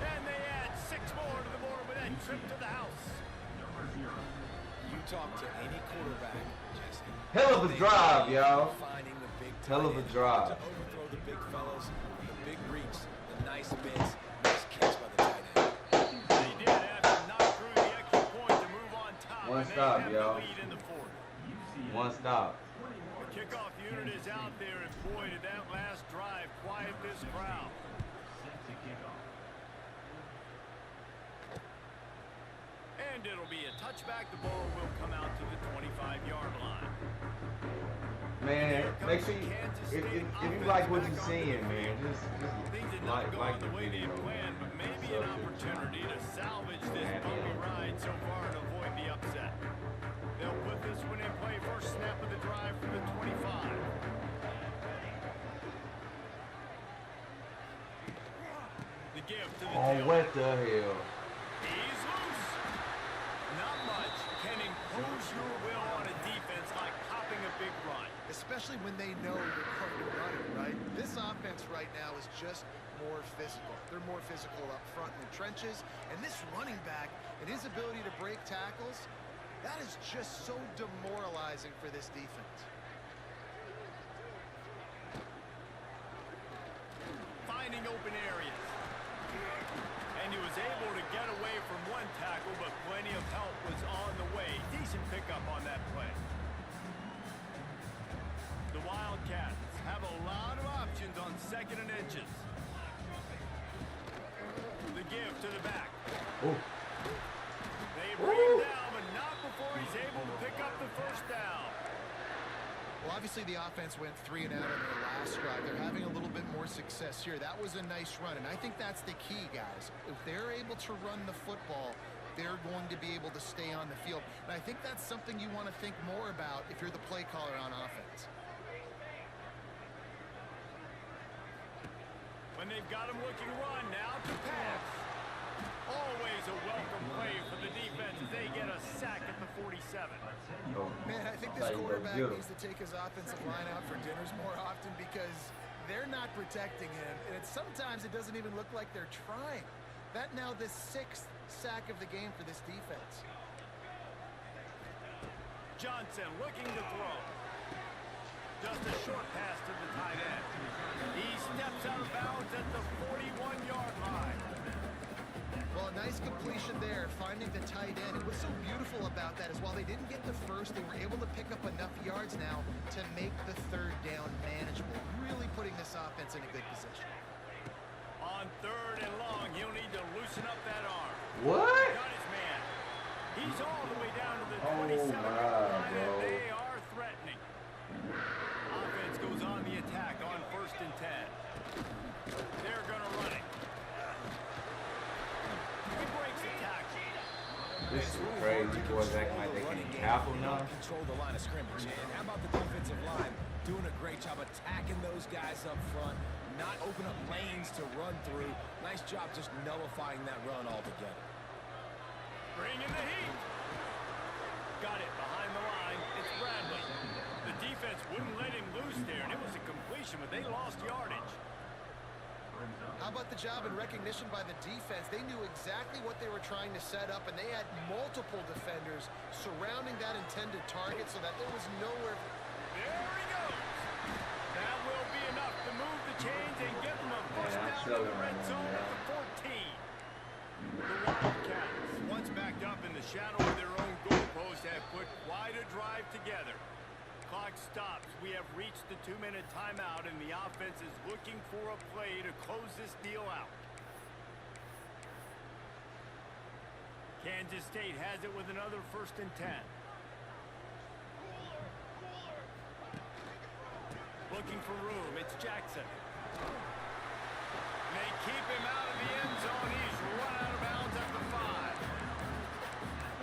And they add 6 more to the board with that trip to the house. You talk to any quarterback, Jesse. Hell of a drive, y'all. Finding the big Hell of a drive. to overthrow the big fellas, the big reach, the nice bits, nice catch by the tight end. They did have to knock through the extra point to move on top. One and stop, they have y'all. the lead in the 4th. One stop. The kickoff unit is out there, and boy, did that last drive quiet this crowd. And it'll be a touchback. The ball will come out to the 25-yard line. Man, make sure you, if you like what you're seeing, man, just Things did not go like on the the way they video. planned, but maybe an opportunity to salvage this bumpy ride so far and avoid the upset. They'll put this one in play. First snap of the drive from the 25. The give to the tail. What the hell? He's loose. Not much can impose your will on a defense like popping a big run. Especially when they know you're going to run it, right? This offense right now is just more physical. They're more physical up front in the trenches. And this running back and his ability to break tackles, that is just so demoralizing for this defense. Finding open areas. And he was able to get away from one tackle, but plenty of help was on the way. Decent pickup on that play. The Wildcats have a lot of options on 2nd and inches. The give to the back. Oh. They bring him down, but not before he's able to pick up the 1st down. Well, obviously the offense went 3 and out on their last drive. They're having a little bit more success here. That was a nice run, and I think that's the key, guys. If they're able to run the football, they're going to be able to stay on the field. And I think that's something you want to think more about if you're the play caller on offense. When they've got him looking run, now to pass. Always a welcome play for the defense as they get a sack at the 47. Oh. Man, I think this quarterback needs to take his offensive line out for dinners more often because they're not protecting him. And sometimes it doesn't even look like they're trying. That now the 6th sack of the game for this defense. Johnson looking to throw. Just a short pass to the tight end. He steps out of bounds at the 41-yard line. Well, a nice completion there, finding the tight end. And what's so beautiful about that is while they didn't get the first, they were able to pick up enough yards now to make the 3rd down manageable, really putting this offense in a good position. On 3rd and long, he'll need to loosen up that arm. What? Got his man. He's all the way down to the 27-yard line, and they are threatening. Offense goes on the attack on 1st and 10. They're going to run it. He breaks the tackle. This is crazy. Boys acting like they can tackle now. Control the line of scrimmage. And how about the defensive line doing a great job attacking those guys up front, not open up lanes to run through. Nice job just nullifying that run altogether. Bringing the heat. got it behind the line. It's Bradley. The defense wouldn't let him loose there, and it was a completion, but they lost yardage. How about the job and recognition by the defense? They knew exactly what they were trying to set up, and they had multiple defenders surrounding that intended target so that there was nowhere. There he goes. That will be enough to move the chains and give them a first down in the red zone at the 14. The Wildcats, once backed up in the shadow of their own goalpost, have put quite a drive together. Clock stops. We have reached the 2-minute timeout, and the offense is looking for a play to close this deal out. Kansas State has it with another 1st and 10. Looking for room. It's Jackson. They keep him out of the end zone. He's run out of bounds at the 5.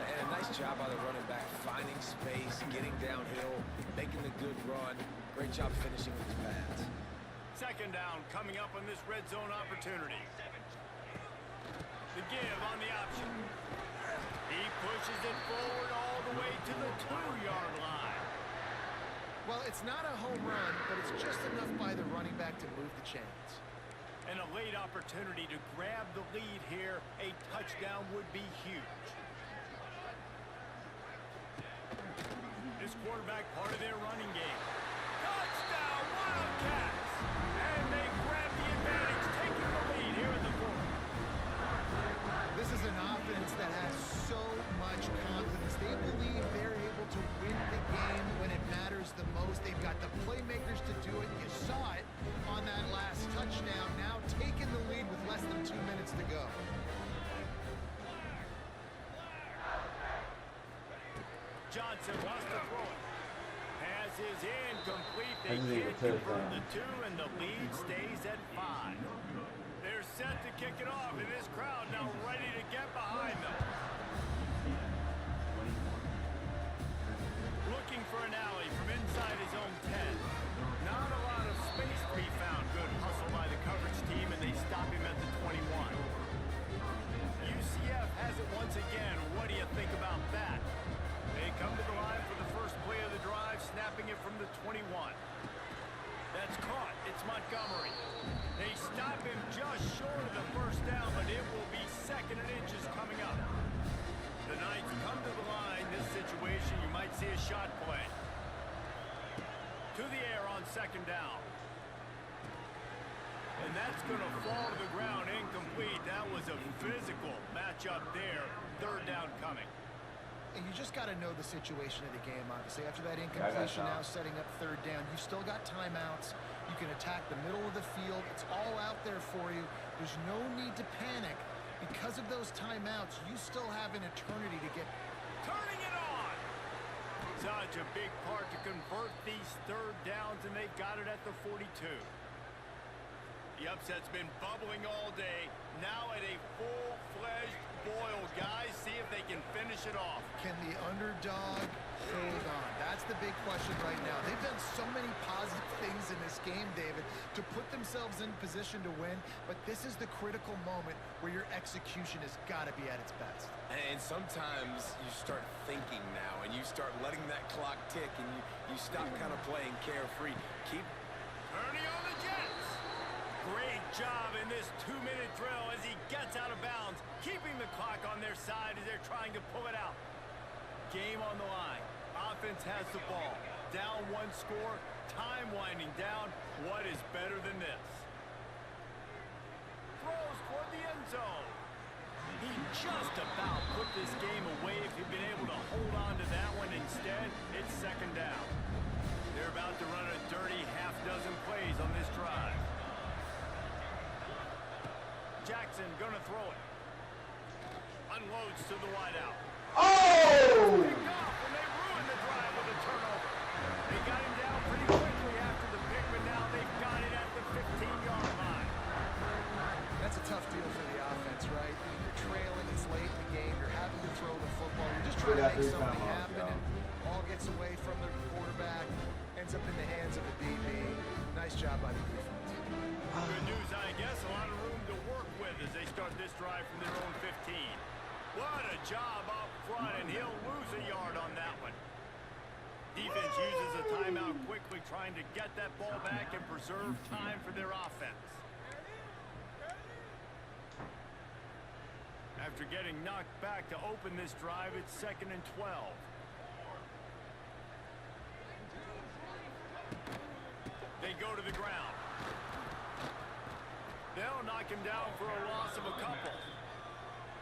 And a nice job by the running back, finding space, getting downhill, making the good run. Great job finishing with his pads. 2nd down coming up on this red zone opportunity. The give on the option. He pushes it forward all the way to the 2-yard line. Well, it's not a home run, but it's just enough by the running back to move the chains. And a late opportunity to grab the lead here. A touchdown would be huge. This quarterback part of their running game. Touchdown, Wildcats! And they grab the advantage, taking the lead here in the 4th. This is an offense that has so much confidence. They believe they're able to win the game when it matters the most. They've got the playmakers to do it. You saw it on that last touchdown. Now taking the lead with less than 2 minutes to go. Johnson wants to throw it. Pass is incomplete. They can't convert the 2, and the lead stays at 5. They're set to kick it off, and this crowd now ready to get behind them. Looking for an alley from inside his own 10. Not a lot of space to be found. Good hustle by the coverage team, and they stop him at the 21. UCF has it once again. What do you think about that? They come to the line for the first play of the drive, snapping it from the 21. That's caught. It's Montgomery. They stop him just short of the 1st down, but it will be 2nd and inches coming up. The Knights come to the line. This situation, you might see a shot play. To the air on 2nd down. And that's going to fall to the ground incomplete. That was a physical matchup there. 3rd down coming. And you just got to know the situation of the game, obviously. After that incompletion, now setting up 3rd down. You've still got timeouts. You can attack the middle of the field. It's all out there for you. There's no need to panic. Because of those timeouts, you still have an eternity to get. Turning it on! Such a big part to convert these 3rd downs, and they've got it at the 42. The upset's been bubbling all day. Now at a full-fledged boil, guys. See if they can finish it off. Can the underdog hold on? That's the big question right now. They've done so many positive things in this game, David, to put themselves in position to win, but this is the critical moment where your execution has got to be at its best. And sometimes you start thinking now, and you start letting that clock tick, and you stop kind of playing carefree. Keep turning on the Jets. Great job in this 2-minute drill as he gets out of bounds, keeping the clock on their side as they're trying to pull it out. Game on the line. Offense has the ball. Down 1 score. Time winding down. What is better than this? Throws toward the end zone. He just about put this game away if he'd been able to hold on to that one. Instead, it's 2nd down. They're about to run a dirty half-dozen plays on this drive. Jackson gonna throw it. Unloads to the wideout. Oh! Picked off, and they ruined the drive with a turnover. They got him down pretty quickly after the pick, but now they've got it at the 15-yard line. That's a tough deal for the offense, right? You're trailing, it's late in the game, you're having to throw the football, you're just trying to make something happen, and ball gets away from the quarterback, ends up in the hands of a DB. Nice job by the defense. Good news, I guess. A lot of room to work with as they start this drive from their own 15. What a job up front, and he'll lose a yard on that one. Defense uses a timeout quickly, trying to get that ball back and preserve time for their offense. After getting knocked back to open this drive, it's 2nd and 12. They go to the ground. They'll knock him down for a loss of a couple.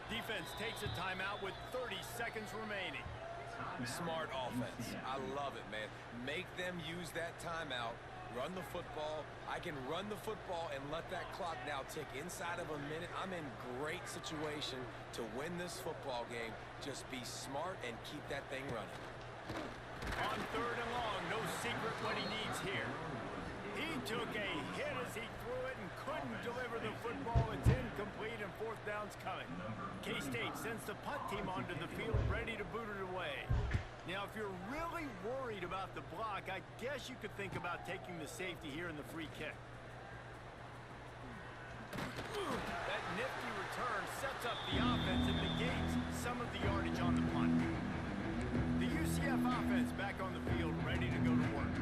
Defense takes a timeout with 30 seconds remaining. Smart offense. I love it, man. Make them use that timeout. Run the football. I can run the football and let that clock now tick inside of a minute. I'm in great situation to win this football game. Just be smart and keep that thing running. On 3rd and long, no secret what he needs here. He took a hit as he threw it and couldn't deliver the football. It's incomplete and 4th down's coming. K-State sends the punt team onto the field ready to boot it away. Now, if you're really worried about the block, I guess you could think about taking the safety here in the free kick. That nifty return sets up the offense and negates some of the yardage on the punt. The UCF offense back on the field, ready to go to work.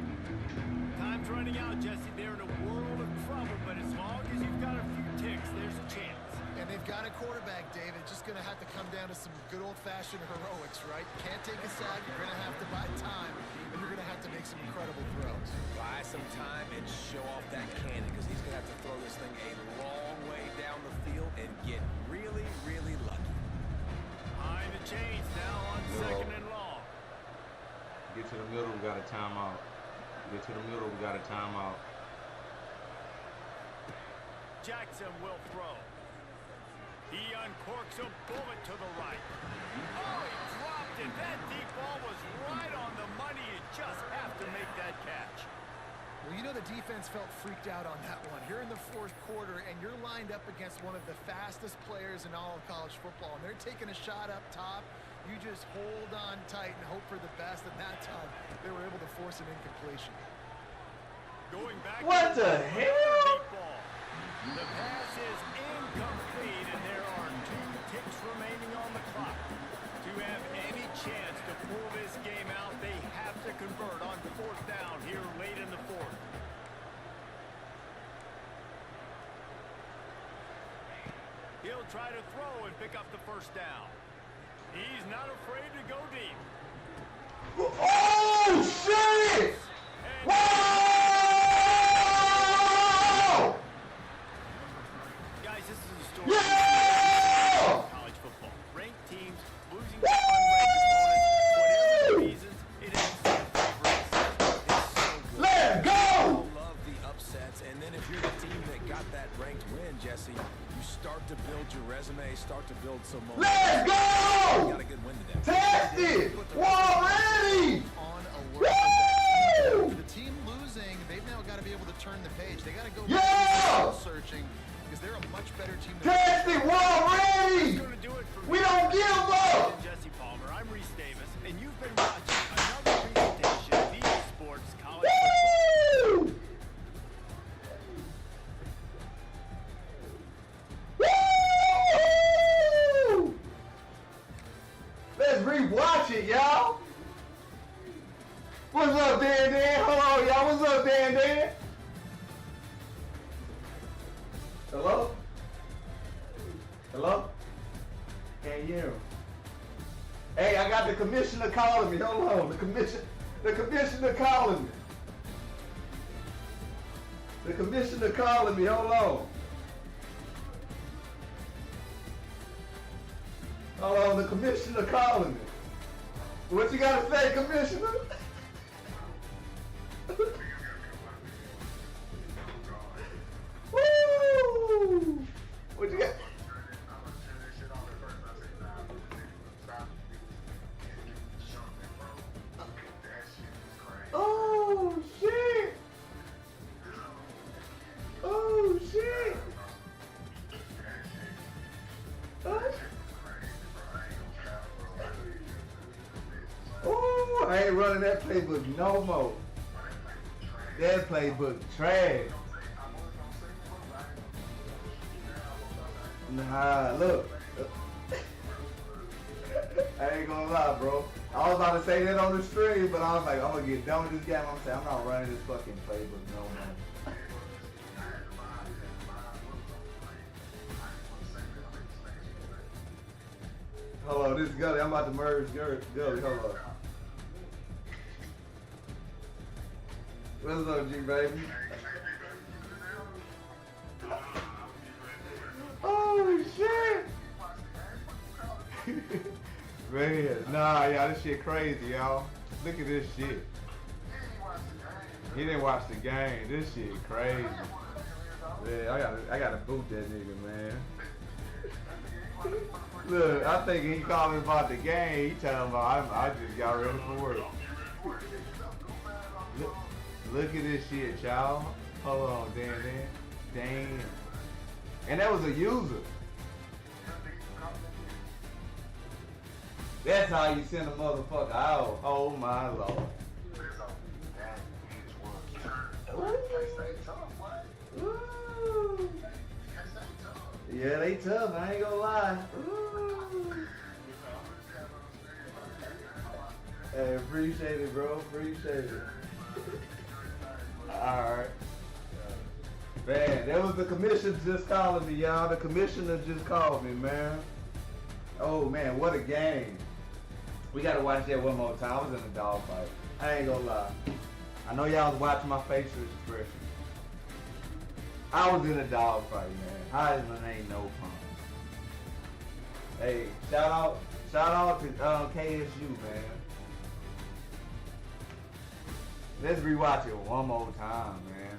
Time's running out, Jesse. They're in a world of trouble, but as long as you've got a few ticks, there's a chance. And they've got a quarterback, David. Just going to have to come down to some good old-fashioned heroics, right? You can't take a sack. You're going to have to buy time, and you're going to have to make some incredible throws. Buy some time and show off that cannon, because he's going to have to throw this thing a long way down the field and get really, really lucky. Behind the chains now on 2nd and long. Get to the middle, we got a timeout. Get to the middle, we got a timeout. Jackson will throw. He uncorks a bullet to the right. Oh, he dropped it. That deep ball was right on the money. You just have to make that catch. Well, you know the defense felt freaked out on that one. You're in the 4th quarter, and you're lined up against one of the fastest players in all of college football, and they're taking a shot up top. You just hold on tight and hope for the best, and that time they were able to force an incompletion. Going back. What the hell? The pass is incomplete, and there are 2 ticks remaining on the clock. To have any chance to pull this game out, they have to convert on 4th down here late in the 4th. He'll try to throw and pick up the 1st down. He's not afraid to go deep. Oh, shit! Whoa! Guys, this is a story. Yeah! College football. Ranked teams losing to unranked opponents. Whatever the reasons, it is so good. Let's go! I love the upsets, and then if you're the team that got that ranked win, Jesse, you start to build your resume, start to build some momentum. Let's go! You got a good win today. Test it! Already! On alert with that. The team losing, they've now got to be able to turn the page. They got to go Yeah! searching because they're a much better team than Test it! Already! Going to do it for We don't give up! Jesse Palmer. I'm Reese Davis, and you've been watching another presentation of EA Sports College Football. Woo! Woo! Let's rewatch it, y'all. What's up, Dan Dan? Hold on, y'all. What's up, Dan Dan? Hello? Hello? Can't hear him. Hey, I got the commissioner calling me. Hold on. The commissioner calling me. The commissioner calling me. Hold on. Hold on. The commissioner calling me. What you got to say, commissioner? Woo! What you got? Oh shit! Oh shit! Oh, I ain't running that playbook no more. That playbook trash. Nah, look. I ain't gonna lie, bro. I was about to say that on the stream, but I was like, I'm gonna get done with this game. I'm saying I'm not running this fucking playbook no more. Hold on, this is Gully. I'm about to merge Gully. Hold on. What's up, G baby? Oh shit! Man, nah, y'all, this shit crazy, y'all. Look at this shit. He didn't watch the game. This shit crazy. Yeah, I gotta boot that nigga, man. Look, I think he calling about the game. He telling about I just got ready for work. Look at this shit, y'all. Hold on, damn. And that was a user. That's how you send a motherfucker out. Oh my lord. Ooh. Yeah, they tough. I ain't gonna lie. Ooh. Hey, appreciate it, bro. Appreciate it. Alright. Man, that was the commissioner just calling me, y'all. The commissioner just called me, man. Oh, man, what a game. We got to watch that one more time. I was in a dogfight. I ain't gonna lie. I know y'all was watching my facial expression. I was in a dogfight, man. Heisman ain't no fun. Hey, shout out to KSU, man. Let's rewatch it one more time, man.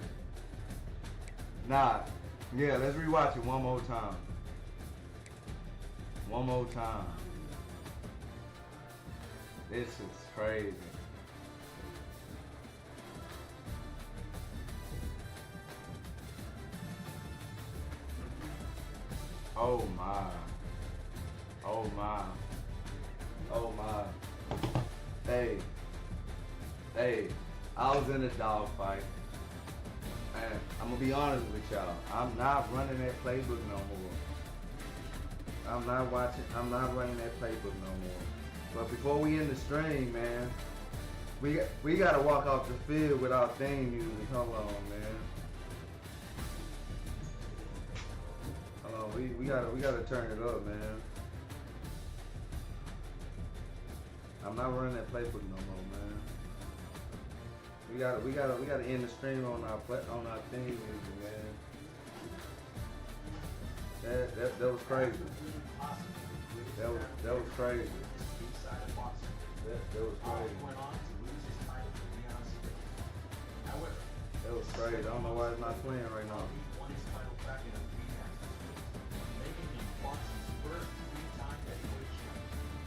Nah, yeah, let's rewatch it one more time. One more time. This is crazy. Oh my. Oh my. Oh my. Hey. I was in a dogfight. And I'm gonna be honest with y'all. I'm not running that playbook no more. I'm not running that playbook no more. But before we end the stream, man, we gotta walk off the field with our theme music. Hold on, man. Hold on, we gotta turn it up, man. I'm not running that playbook no more, man. We gotta end the stream on our theme music, man. That was crazy. That was crazy. That was crazy. That was crazy. I don't know why it's not playing right now.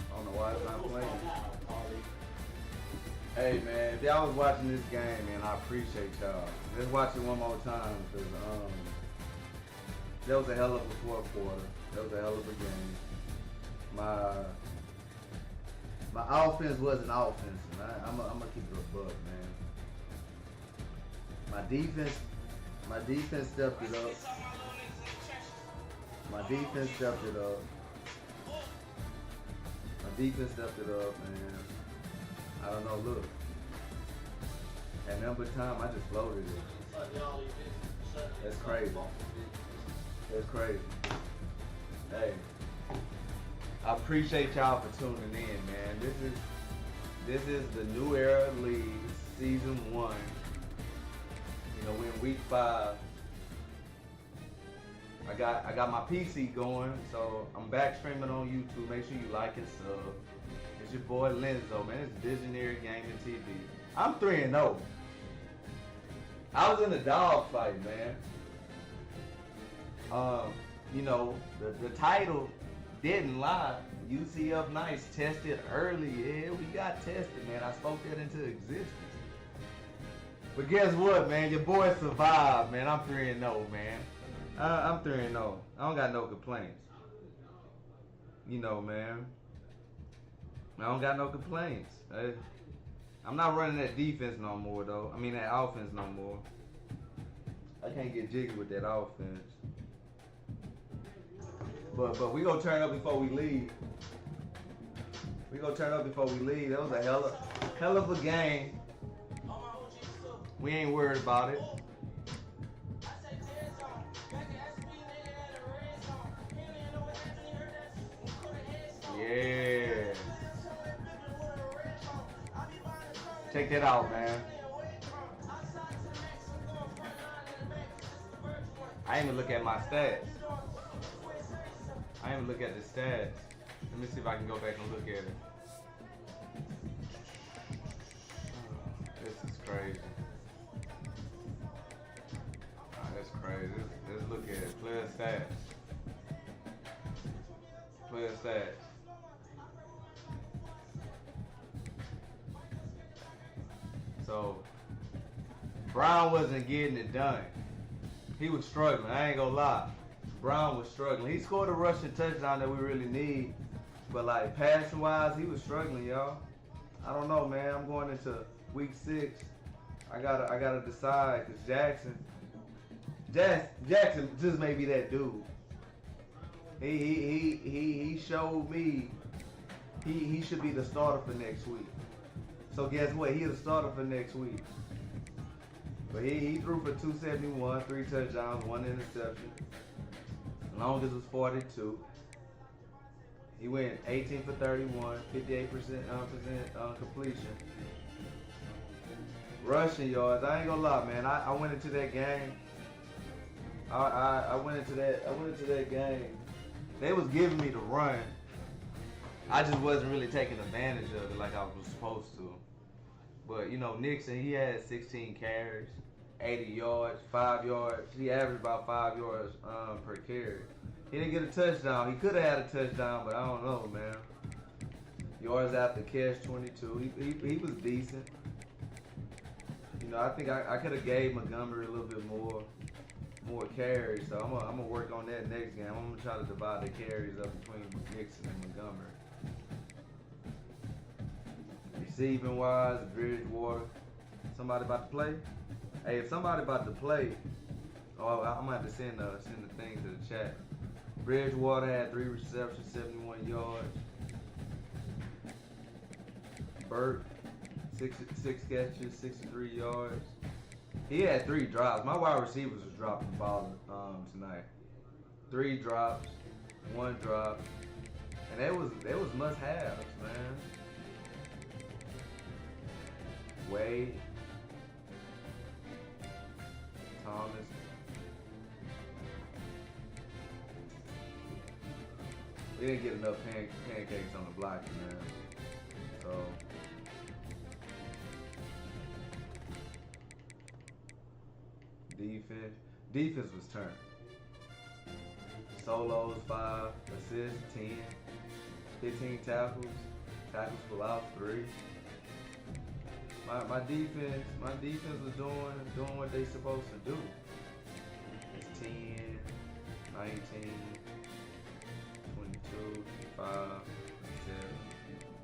I don't know why it's not playing. Hey man, if y'all was watching this game, man, I appreciate y'all. Let's watch it one more time, because that was a hell of a fourth quarter. That was a hell of a game. My offense wasn't offense, and I'm gonna keep it a buck, man. My defense stepped it up. My defense stepped it up. Man. I don't know, look. At number time, I just floated it. That's crazy. That's crazy. Hey, I appreciate y'all for tuning in, man. This is the New Era League Season 1. You know, we're in week 5. I got my PC going, so I'm back streaming on YouTube. Make sure you like and sub. It's your boy Lenzo, man. It's Viisionary Gaming TV. I'm 3-0. I was in a dog fight, man. You know, the title didn't lie. UCF Knights tested early. Yeah, we got tested, man. I spoke that into existence. But guess what, man? Your boy survived, man. I'm 3-0, man. I'm 3-0. I don't got no complaints. You know, man. I don't got no complaints. I'm not running that defense no more, though. I mean, that offense no more. I can't get jiggy with that offense. But we gonna turn up before we leave. We gonna turn up before we leave. That was a hell of a game. We ain't worried about it. Yeah. Check that out, man. I ain't even look at my stats. I ain't even look at the stats. Let me see if I can go back and look at it. This is crazy. Oh, that's crazy. Let's look at it. Player stats. Player stats. So, Brown wasn't getting it done. He was struggling. I ain't gonna lie. Brown was struggling. He scored a rushing touchdown that we really need. But like passing wise, he was struggling, y'all. I don't know, man. I'm going into week 6. I gotta decide because Jackson just may be that dude. He showed me he should be the starter for next week. So guess what? He's the starter for next week. But he threw for 271, 3 touchdowns, 1 interception. Longest was 42. He went 18 for 31, 58% completion. Rushing yards, I ain't gonna lie, man. I went into that game. I went into that game. They was giving me the run. I just wasn't really taking advantage of it like I was supposed to. But you know, Nixon, he had 16 carries, 80 yards, 5 yards. He averaged about 5 yards per carry. He didn't get a touchdown. He could have had a touchdown, but I don't know, man. Yards after catch, 22. He was decent. You know, I think I could have gave Montgomery a little bit more carries. So I'm gonna work on that next game. I'm gonna try to divide the carries up between Nixon and Montgomery. Receiving wise, Bridgewater. Somebody about to play? Hey, if somebody about to play, I'm gonna have to send the thing to the chat. Bridgewater had 3 receptions, 71 yards. Burt, 6 catches, 63 yards. He had 3 drops. My wide receivers was dropping the ball tonight. 3 drops, 1 drop, and they was must-haves, man. Wade, Thomas. We didn't get enough pancakes on the block, man. So defense was turned. Solos 5, assists 10, 15 tackles for loss 3. My defense was doing what they supposed to do. It's 10, 19, 22, 25,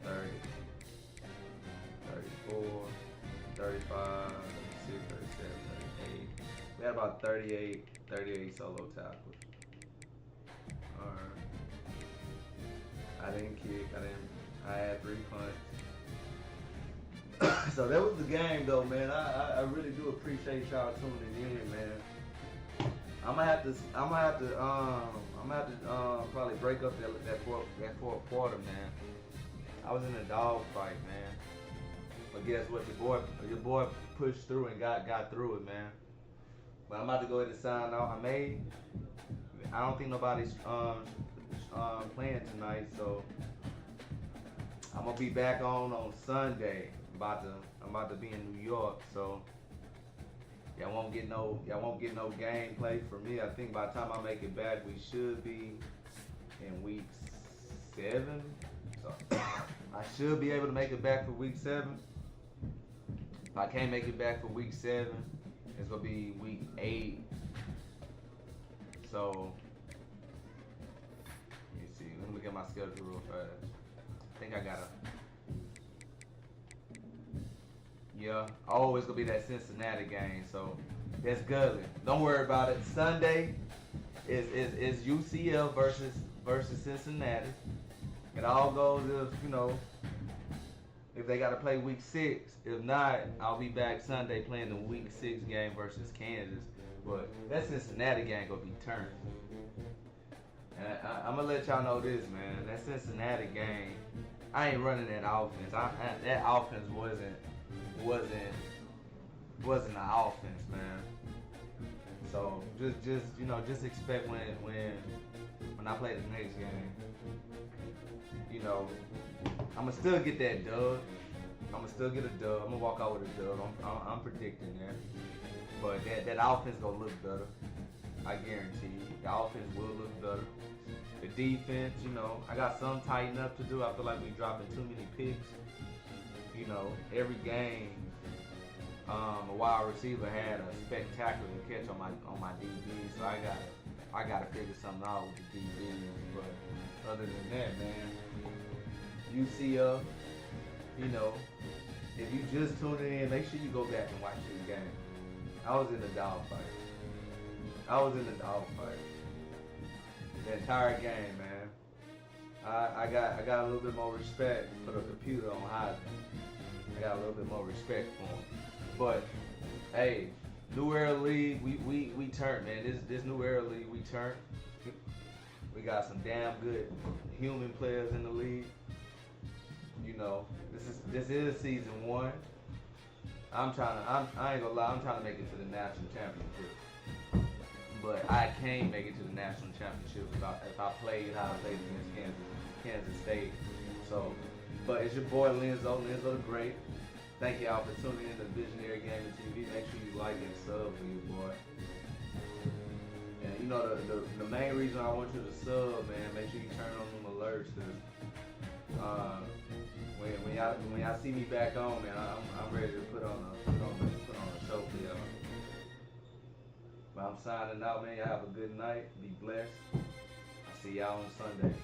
30, 34, 35, 36, 37, 38. We had about 38 solo tackles. Alright. I didn't kick. I had 3 punts. So that was the game, though, man. I really do appreciate y'all tuning in, man. I'm gonna have to probably break up that fourth quarter, man. I was in a dog fight, man. But guess what? Your boy pushed through and got through it, man. But I'm about to go ahead and sign off. I don't think nobody's playing tonight, so I'm gonna be back on Sunday. I'm about to be in New York, so y'all won't get no gameplay from me. I think by the time I make it back, we should be in week 7. So I should be able to make it back for week 7. If I can't make it back for week 7, it's gonna be week 8. So let me see. Let me look at my schedule real fast. I think I got it's gonna be that Cincinnati game, so that's good. Don't worry about it. Sunday is UCF versus Cincinnati, It all goes if, you know, if they got to play week 6. If not, I'll be back Sunday playing the week 6 game versus Kansas. But that Cincinnati game gonna be turned. And I'm gonna let y'all know this, man. That Cincinnati game, I ain't running that offense. That offense wasn't an offense, man. So just expect when I play the next game, you know, I'ma still get that dub. I'ma still get a dub. I'm gonna walk out with a dub. I'm predicting that. But that offense gonna look better. I guarantee you. The offense will look better. The defense, you know, I got some tighten up to do. I feel like we dropping too many picks. You know, every game, a wide receiver had a spectacular catch on my DB. So I gotta figure something out with the DB. But other than that, man, UCF, you know, if you just tuned in, make sure you go back and watch this game. I was in the dogfight. The entire game, man. I got a little bit more respect for the computer on Heisman. I got a little bit more respect for him. But hey, New Era League, we turned, man. This New Era League, we turned. We got some damn good human players in the league. You know, this is season 1. I ain't gonna lie, I'm trying to make it to the national championship. But I can't make it to the national championship if I played how I played against Kansas State. So, but it's your boy Lenzo the Great. Thank y'all for tuning in to Viisionary Gaming TV. Make sure you like and sub for your boy. And you know the main reason I want you to sub, man, make sure you turn on them alerts. When y'all see me back on, man, I'm ready to put on a show for y'all. But I'm signing out, man. Y'all have a good night. Be blessed. I'll see y'all on Sunday.